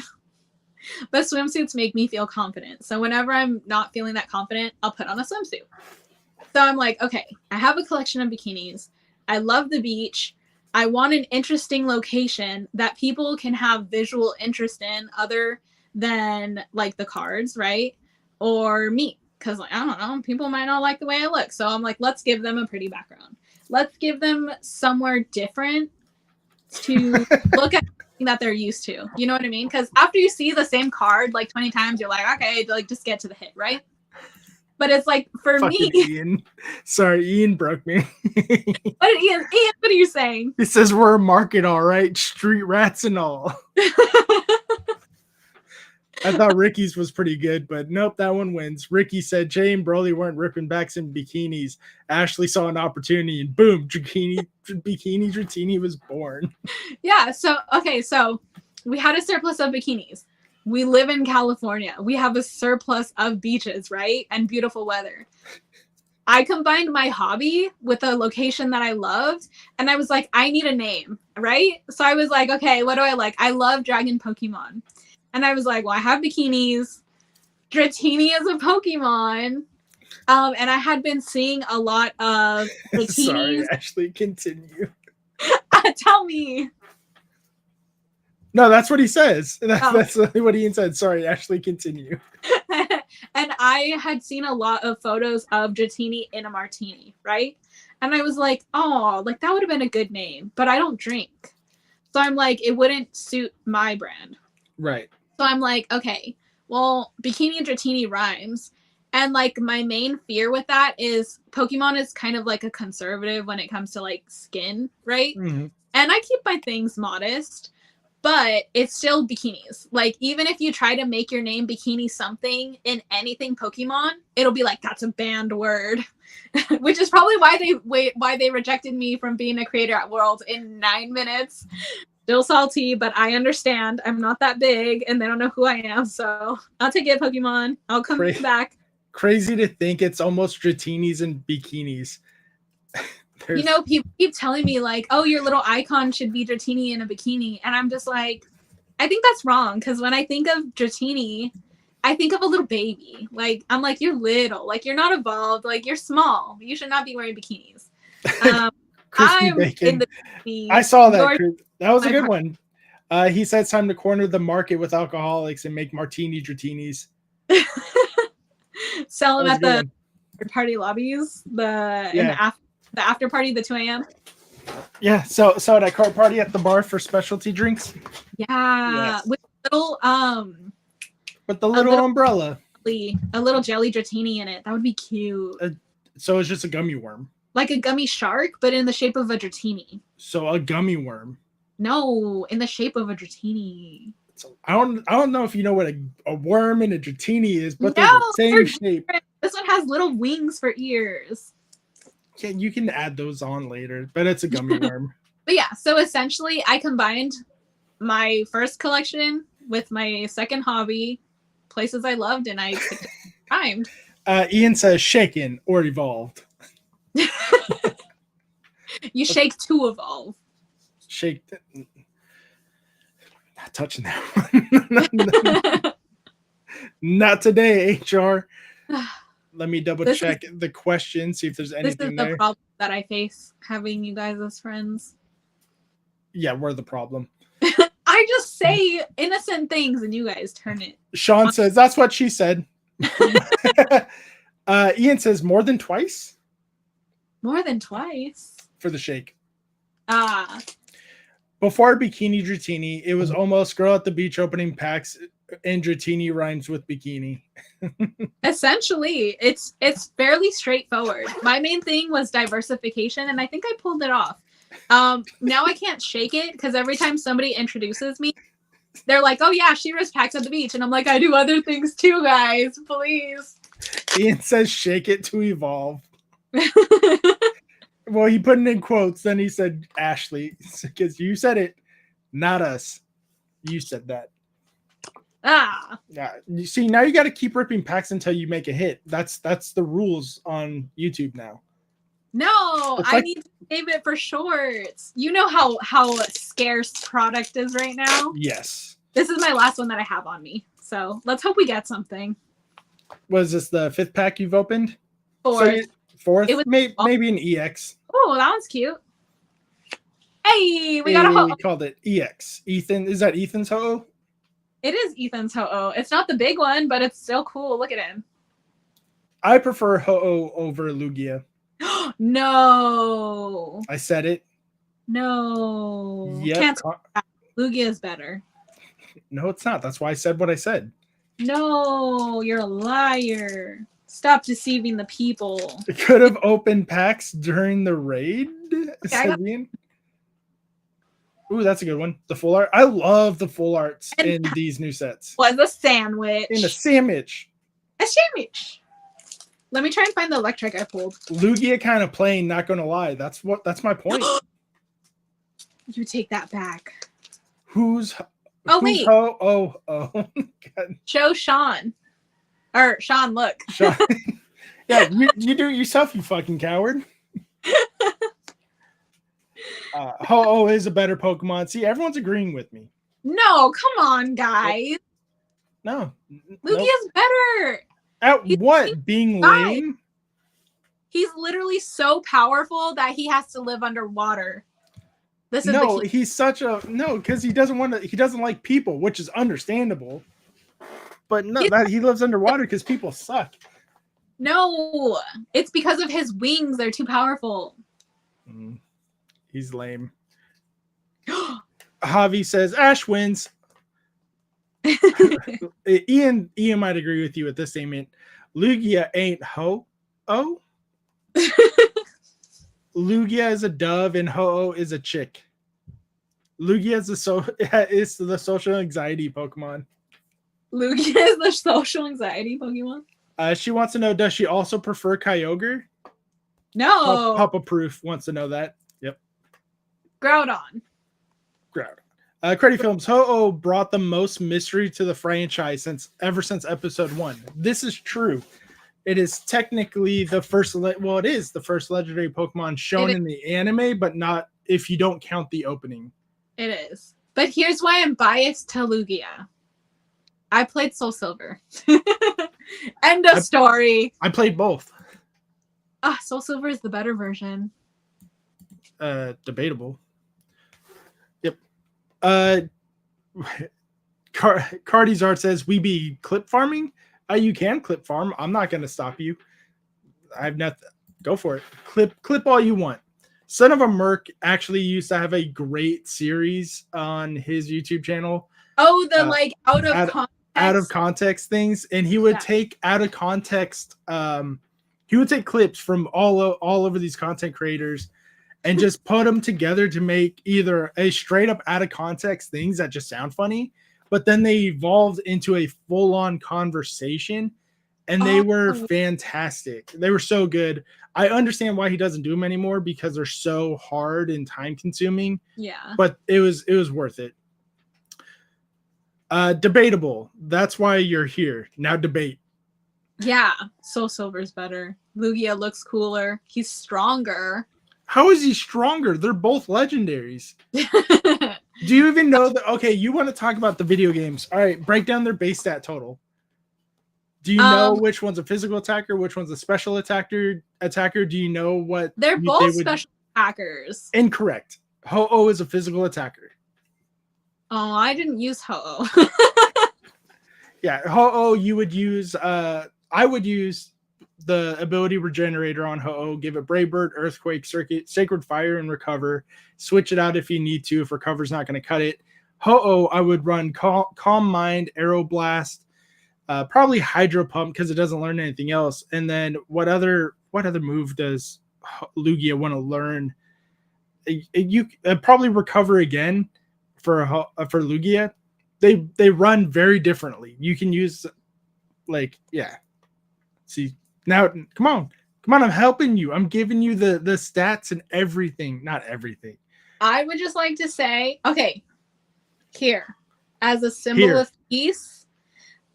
Speaker 2: but swimsuits make me feel confident. So whenever I'm not feeling that confident, I'll put on a swimsuit. So I'm like, okay, I have a collection of bikinis. I love the beach. I want an interesting location that people can have visual interest in other than like the cards, right? Or me. Because like, I don't know, people might not like the way I look. So I'm like, let's give them a pretty background. Let's give them somewhere different to look at that they're used to. You know what I mean? Because after you see the same card like 20 times, you're like, okay, like just get to the hit, right? But it's like for
Speaker 1: fucking
Speaker 2: me.
Speaker 1: Ian. Sorry, Ian broke me.
Speaker 2: Ian, what are you saying?
Speaker 1: He says we're a market, all right, street rats and all. I thought Ricky's was pretty good, but nope, that one wins. Ricky said Jay and Broly weren't ripping backs in bikinis. Ashley saw an opportunity and boom, Bikini Dratini was born.
Speaker 2: Yeah, so we had a surplus of bikinis. We live in California. We have a surplus of beaches, right? And beautiful weather. I combined my hobby with a location that I loved, and I was like, I need a name, right? So I was like, okay, what do I like? I love Dragon Pokemon. And I was like, well, I have bikinis. Dratini is a Pokemon. And I had been seeing a lot of bikinis.
Speaker 1: Sorry, Ashley, continue.
Speaker 2: Tell me.
Speaker 1: No, that's what he says. That's what Ian said. Sorry, Ashley, continue.
Speaker 2: And I had seen a lot of photos of Dratini in a martini, right? And I was like, oh, like that would have been a good name, but I don't drink. So I'm like, it wouldn't suit my brand.
Speaker 1: Right.
Speaker 2: So I'm like, okay, well, Bikini Dratini rhymes. And like my main fear with that is Pokemon is kind of like a conservative when it comes to like skin, right?
Speaker 1: Mm-hmm.
Speaker 2: And I keep my things modest, but it's still bikinis. Like even if you try to make your name Bikini something in anything Pokemon, it'll be like, that's a banned word, which is probably why they rejected me from being a creator at World in 9 minutes. Still salty, but I understand. I'm not that big, and they don't know who I am. So I'll take it, Pokemon. I'll come back.
Speaker 1: Crazy to think it's almost Dratinis and bikinis.
Speaker 2: You know, people keep telling me like, "Oh, your little icon should be Dratini in a bikini," and I'm just like, I think that's wrong because when I think of Dratini, I think of a little baby. Like I'm like, you're little, like you're not evolved, like you're small. You should not be wearing bikinis. I'm in the
Speaker 1: I saw that. That was a good one. He said it's time to corner the market with alcoholics and make martini Dratinis.
Speaker 2: Sell them at the party lobbies, the after party, the 2 a.m.
Speaker 1: Yeah, so at a card party at the bar for specialty drinks.
Speaker 2: Yeah, with little
Speaker 1: With the little umbrella.
Speaker 2: A little jelly dratini in it. That would be cute.
Speaker 1: So it's just a gummy worm.
Speaker 2: Like a gummy shark, but in the shape of a dratini.
Speaker 1: So a gummy worm.
Speaker 2: No, in the shape of a dratini.
Speaker 1: So I don't know if you know what a worm and a dratini is, but they're the same shape.
Speaker 2: This one has little wings for ears.
Speaker 1: Yeah, you can add those on later, but it's a gummy worm.
Speaker 2: But yeah, so essentially I combined my first collection with my second hobby, places I loved, and I rhymed.
Speaker 1: Ian says shaken or evolved.
Speaker 2: You shake to evolve.
Speaker 1: Shake. Not touching that one. Not today, HR. Let me double check the question, see if there's anything there.
Speaker 2: This is the problem that I face having you guys as friends.
Speaker 1: Yeah, we're the problem.
Speaker 2: I just say innocent things and you guys turn it.
Speaker 1: Sean says, that's what she said. Ian says, more than twice?
Speaker 2: More than twice?
Speaker 1: For the shake.
Speaker 2: Ah.
Speaker 1: Before Bikini Dratini, it was almost girl at the beach opening packs, and Dratini rhymes with bikini.
Speaker 2: Essentially, it's fairly straightforward. My main thing was diversification, and I think I pulled it off. Now I can't shake it because every time somebody introduces me, they're like, oh yeah, she rips packs at the beach. And I'm like, I do other things too, guys, please.
Speaker 1: Ian says shake it to evolve. Well, he put it in quotes, then he said Ashley, because you said it, not us. You said that.
Speaker 2: Ah.
Speaker 1: Yeah. You see, now you got to keep ripping packs until you make a hit. That's the rules on YouTube now.
Speaker 2: No, I need to save it for shorts. You know how scarce product is right now?
Speaker 1: Yes.
Speaker 2: This is my last one that I have on me. So let's hope we get something.
Speaker 1: Was this the 5th pack you've opened?
Speaker 2: Fourth.
Speaker 1: So fourth? Maybe an EX.
Speaker 2: Oh, that one's cute. Hey, we got a ho-oh.
Speaker 1: We called it EX. Ethan, is that Ethan's ho-oh?
Speaker 2: It is Ethan's ho-oh. It's not the big one, but it's still cool. Look at him.
Speaker 1: I prefer ho-oh over Lugia.
Speaker 2: No.
Speaker 1: I said it.
Speaker 2: No.
Speaker 1: Yep.
Speaker 2: Lugia is better.
Speaker 1: No, it's not. That's why I said what I said.
Speaker 2: No, you're a liar. Stop deceiving the people.
Speaker 1: It could have opened packs during the raid. Ooh, that's a good one. The full art. I love the full arts in these new sets.
Speaker 2: Was a sandwich.
Speaker 1: In a sandwich.
Speaker 2: A sandwich. Let me try and find the electric I pulled.
Speaker 1: Lugia kind of plain, not gonna lie. That's my point.
Speaker 2: You take that back.
Speaker 1: Wait. Oh. God.
Speaker 2: Show Sean. Or Sean, look.
Speaker 1: Sean. Yeah, you do it yourself, you fucking coward. Ho-Oh is a better Pokemon. See, everyone's agreeing with me.
Speaker 2: No, come on, guys.
Speaker 1: No.
Speaker 2: Lugia's better.
Speaker 1: At what? Being lame?
Speaker 2: He's literally so powerful that he has to live underwater. This is
Speaker 1: he's such a because he doesn't like people, which is understandable. But he lives underwater because people suck.
Speaker 2: No, it's because of his wings. They're too powerful.
Speaker 1: He's lame. Javi says Ash wins. Ian might agree with you at this statement. Lugia ain't ho-oh. Lugia is a dove and ho-oh is a chick. Lugia is the social anxiety Pokemon.
Speaker 2: Lugia is the social anxiety Pokemon?
Speaker 1: She wants to know, does she also prefer Kyogre?
Speaker 2: No.
Speaker 1: Papa Proof wants to know that. Yep.
Speaker 2: Groudon.
Speaker 1: Credit Films, Ho-Oh brought the most mystery to the franchise ever since episode 1. This is true. It is technically the first, it is the first legendary Pokemon shown in the anime, but not if you don't count the opening.
Speaker 2: It is. But here's why I'm biased to Lugia. I played Soul Silver. End of story.
Speaker 1: I played both.
Speaker 2: Soul Silver is the better version.
Speaker 1: Debatable. Yep. Cardi's Art says, we be clip farming? You can clip farm. I'm not going to stop you. I have nothing. Go for it. Clip all you want. Son of a Merc actually used to have a great series on his YouTube channel.
Speaker 2: Oh, the out of context
Speaker 1: out of context things, and he would take out of context. He would take clips from all over these content creators and just put them together to make either a straight up out of context things that just sound funny, but then they evolved into a full on conversation, and they were fantastic. They were so good. I understand why he doesn't do them anymore because they're so hard and time consuming.
Speaker 2: Yeah,
Speaker 1: but it was worth it. Debatable. That's why you're here. Now debate.
Speaker 2: Yeah, Soul Silver's better. Lugia looks cooler. He's stronger.
Speaker 1: How is he stronger? They're both legendaries. Do you even know that? Okay, you want to talk about the video games. All right, break down their base stat total. Do you know which one's a physical attacker, which one's a special attacker? Do you know what?
Speaker 2: They're both special attackers.
Speaker 1: Incorrect. Ho-Oh is a physical attacker.
Speaker 2: Oh, I didn't use Ho-Oh.
Speaker 1: Yeah, Ho-Oh, you would use I would use the ability Regenerator on Ho-Oh, give it Brave Bird, Earthquake, Sacred Fire, and Recover. Switch it out if you need to, if Recover's not going to cut it. Ho-Oh, I would run Calm Mind, Aeroblast, probably Hydro Pump because it doesn't learn anything else. And then what other move does Lugia want to learn? You probably Recover again for Lugia. They run very differently. You can use See, now come on, I'm helping you. I'm giving you the stats and everything. Not everything.
Speaker 2: I would just like to say, okay, here, as a symbol of peace,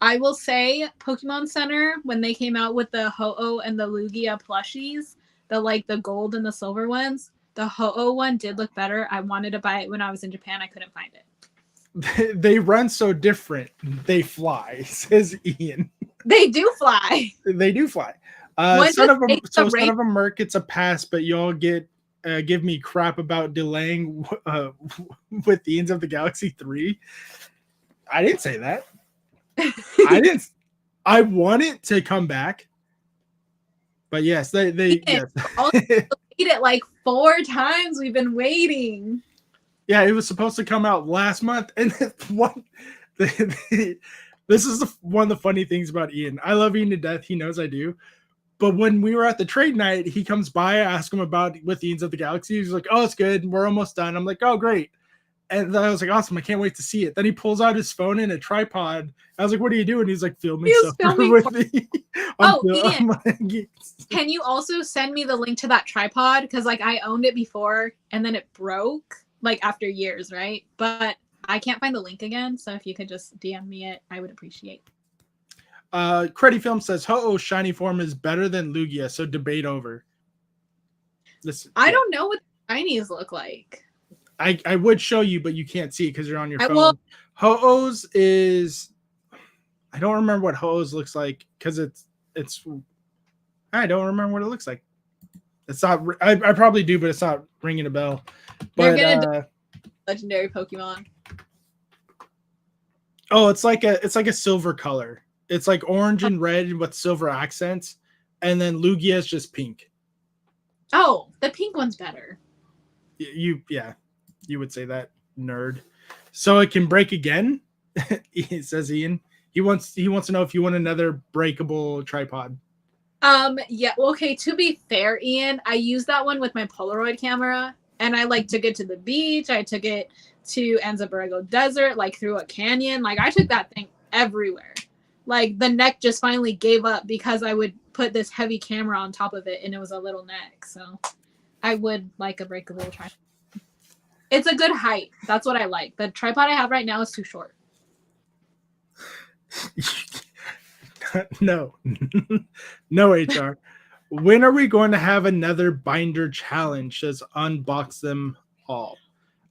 Speaker 2: I will say Pokemon Center, when they came out with the Ho-Oh and the Lugia plushies, the gold and the silver ones, the Ho-Oh one did look better. I wanted to buy it when I was in Japan. I couldn't find it.
Speaker 1: They run so different. They fly, says Ian.
Speaker 2: They do fly.
Speaker 1: They do fly. Son of a Merc gets a pass, but y'all give me crap about delaying with the Ends of the Galaxy 3. I didn't say that. I want it to come back. But yes, they yes.
Speaker 2: Wait it like 4 times. We've been waiting.
Speaker 1: Yeah, it was supposed to come out last month, and this is one of the funny things about Ian. I love Ian to death. He knows I do. But when we were at the trade night, he comes by, I ask him about with the Ends of the Galaxy. He's like, "Oh, it's good. We're almost done." I'm like, "Oh, great." And then I was like, "Awesome. I can't wait to see it." Then he pulls out his phone and a tripod. I was like, "What are you doing?" He's like, filming with me.
Speaker 2: Ian, can you also send me the link to that tripod? Because I owned it before, and then it broke. After years, right? But I can't find the link again, so if you could just DM me it, I would appreciate.
Speaker 1: Creddy Film says Ho-Oh's shiny form is better than Lugia, so debate over.
Speaker 2: I don't know what shinies look like.
Speaker 1: I would show you, but you can't see it because you're on your phone. Ho-Oh's is, I don't remember what Ho-Oh's looks like because it's I don't remember what it looks like. It's not. I probably do, but it's not ringing a bell. But
Speaker 2: they're gonna do legendary Pokemon.
Speaker 1: Oh, it's like a silver color. It's like orange and red with silver accents, and then Lugia is just pink.
Speaker 2: Oh, the pink one's better.
Speaker 1: You would say that, nerd. So it can break again, says Ian. He wants to know if you want another breakable tripod.
Speaker 2: Yeah, well, okay, to be fair, Ian, I used that one with my Polaroid camera, and I took it to the beach. I took it to Anza-Borrego Desert, through a canyon. I took that thing everywhere. The neck just finally gave up because I would put this heavy camera on top of it, and it was a little neck. So I would like a breakable tripod. It's a good height. That's what I like. The tripod I have right now is too short.
Speaker 1: No, HR. When are we going to have another binder challenge? Just unbox them all.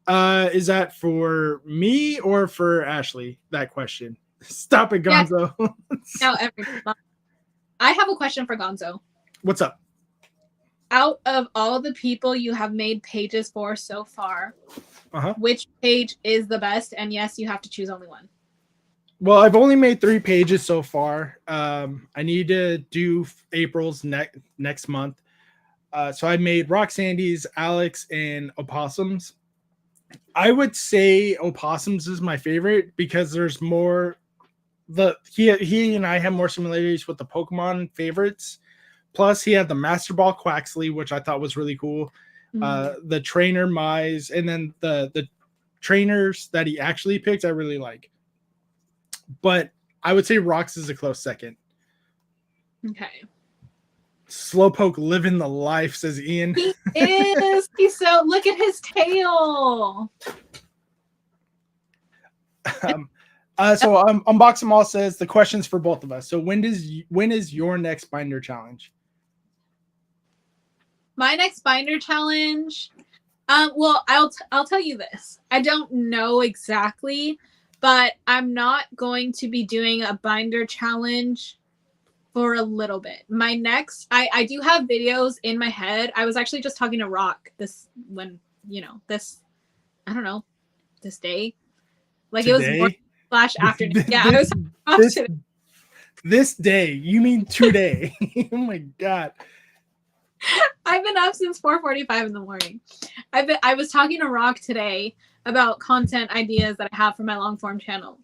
Speaker 1: Is that for me or for Ashley? That question. Stop it, Gonzo.
Speaker 2: Yeah. No, I have a question for Gonzo.
Speaker 1: What's up?
Speaker 2: Out of all the people you have made pages for so far, which page is the best? And yes, you have to choose only one.
Speaker 1: Well, I've only made 3 pages so far. I need to do April's next month. So I made Rock Sandy's, Alex, and Opossums. I would say Opossums is my favorite because there's more he and I have more similarities with the Pokemon favorites. Plus, he had the Master Ball Quaxley, which I thought was really cool. The trainer Mize, and then the trainers that he actually picked, I really like. But I would say Rox is a close second.
Speaker 2: Okay.
Speaker 1: Slowpoke living the life, says Ian.
Speaker 2: He is. He's so. Look at his tail.
Speaker 1: So Unbox 'em All says the questions for both of us. So when is your next binder challenge?
Speaker 2: My next binder challenge. Well, I'll tell you this. I don't know exactly, but I'm not going to be doing a binder challenge for a little bit. My next, I do have videos in my head. I was actually just talking to Rock this I don't know, this day. Like today? It was morning / afternoon. Yeah, I was
Speaker 1: this day. You mean today? Oh my god.
Speaker 2: I've been up since 4:45 in the morning. I was talking to Rock today about content ideas that I have for my long form channel.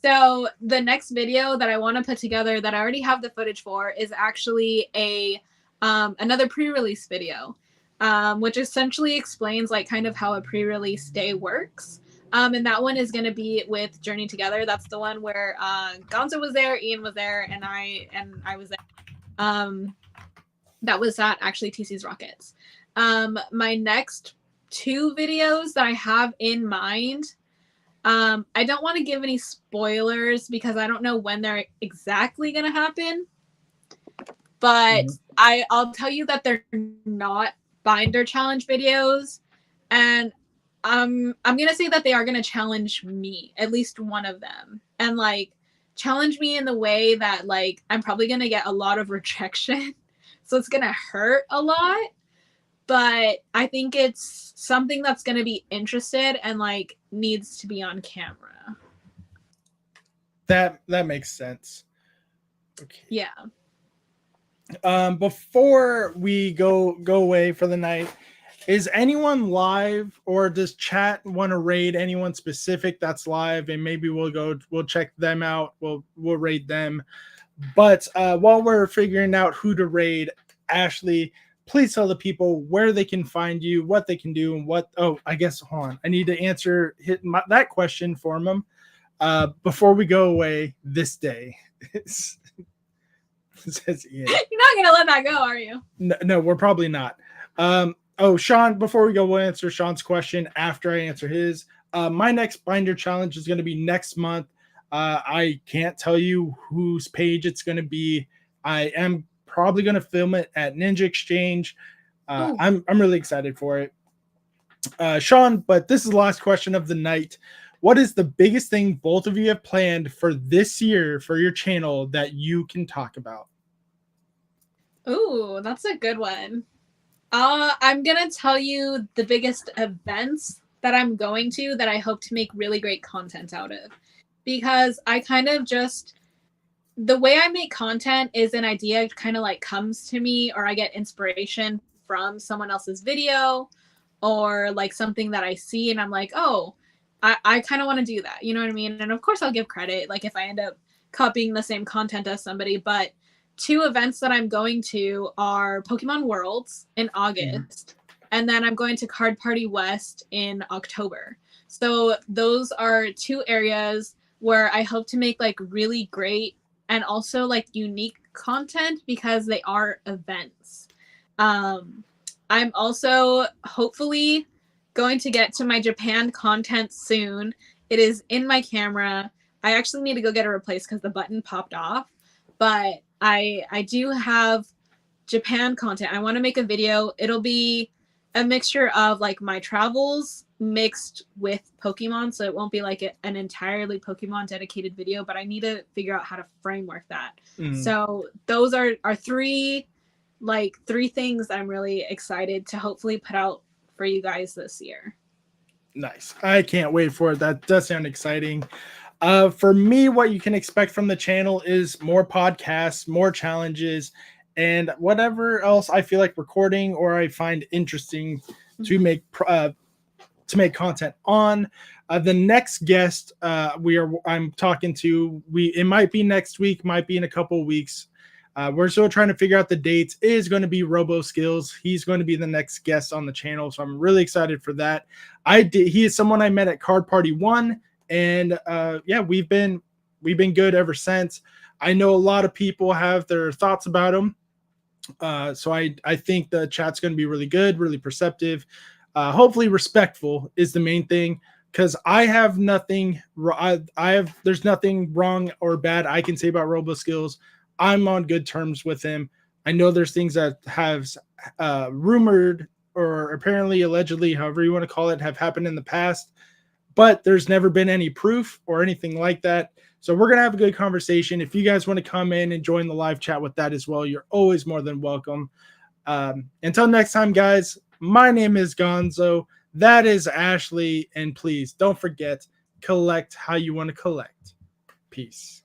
Speaker 2: So the next video that I want to put together that I already have the footage for is actually another pre-release video, which essentially explains like kind of how a pre-release day works. And that one is going to be with Journey Together. That's the one where Gonzo was there, Ian was there, and I was there. That was at actually TC's Rockets. My next 2 videos that I have in mind, I don't want to give any spoilers because I don't know when they're exactly going to happen. But I'll tell you that they're not binder challenge videos. And I'm going to say that they are going to challenge me, at least one of them. And like challenge me in the way that like I'm probably going to get a lot of rejection. So it's going to hurt a lot. But I think it's something that's going to be interested and like needs to be on camera.
Speaker 1: That makes sense. Okay.
Speaker 2: Yeah.
Speaker 1: Before we go away for the night, is anyone live or does chat want to raid anyone specific that's live? And maybe we'll check them out. We'll raid them. But while we're figuring out who to raid, Ashley, please tell the people where they can find you, what they can do, and what. Oh, I guess hold on. I need to answer that question for them before we go away this day. Says Ian.
Speaker 2: You're not gonna let that go, are you?
Speaker 1: No, we're probably not. Sean, before we go, we'll answer Sean's question after I answer his. My next binder challenge is going to be next month. I can't tell you whose page it's going to be. I am probably going to film it at Ninja Exchange. I'm really excited for it. Sean, but this is the last question of the night. What is the biggest thing both of you have planned for this year for your channel that you can talk about?
Speaker 2: Ooh, that's a good one. I'm going to tell you the biggest events that I'm going to that I hope to make really great content out of. Because I kind of just, the way I make content is an idea kind of like comes to me, or I get inspiration from someone else's video or like something that I see and I'm like, oh, I kind of want to do that. You know what I mean? And of course I'll give credit, like if I end up copying the same content as somebody, but 2 events that I'm going to are Pokemon Worlds in August, and then I'm going to Card Party West in October. So those are 2 areas where I hope to make like really great and also like unique content because they are events. I'm also hopefully going to get to my Japan content soon. It is in my camera. I actually need to go get it replaced because the button popped off, but I do have Japan content. I want to make a video. It'll be a mixture of like my travels mixed with Pokemon, so it won't be like an entirely Pokemon dedicated video, but I need to figure out how to framework that. So those are 3 things that I'm really excited to hopefully put out for you guys this year.
Speaker 1: Nice. I can't wait for it. That does sound exciting. For me, what you can expect from the channel is more podcasts, more challenges, and whatever else I feel like recording or I find interesting to make to make content on. The next guest I'm talking to, it might be next week, might be in a couple of weeks. We're still trying to figure out the dates. Is going to be Robo Skills. He's going to be the next guest on the channel, so I'm really excited for that. He is someone I met at Card Party 1, and yeah, we've been good ever since. I know a lot of people have their thoughts about him, so I think the chat's going to be really good, really perceptive. Hopefully respectful is the main thing, because I have nothing. There's nothing wrong or bad I can say about Robo Skills. I'm on good terms with him. I know there's things that have rumored or apparently, allegedly, however you want to call it, have happened in the past, but there's never been any proof or anything like that. So we're going to have a good conversation. If you guys want to come in and join the live chat with that as well, you're always more than welcome. Until next time, guys, my name is Gonzo. That is Ashley. And please don't forget, collect how you want to collect. Peace.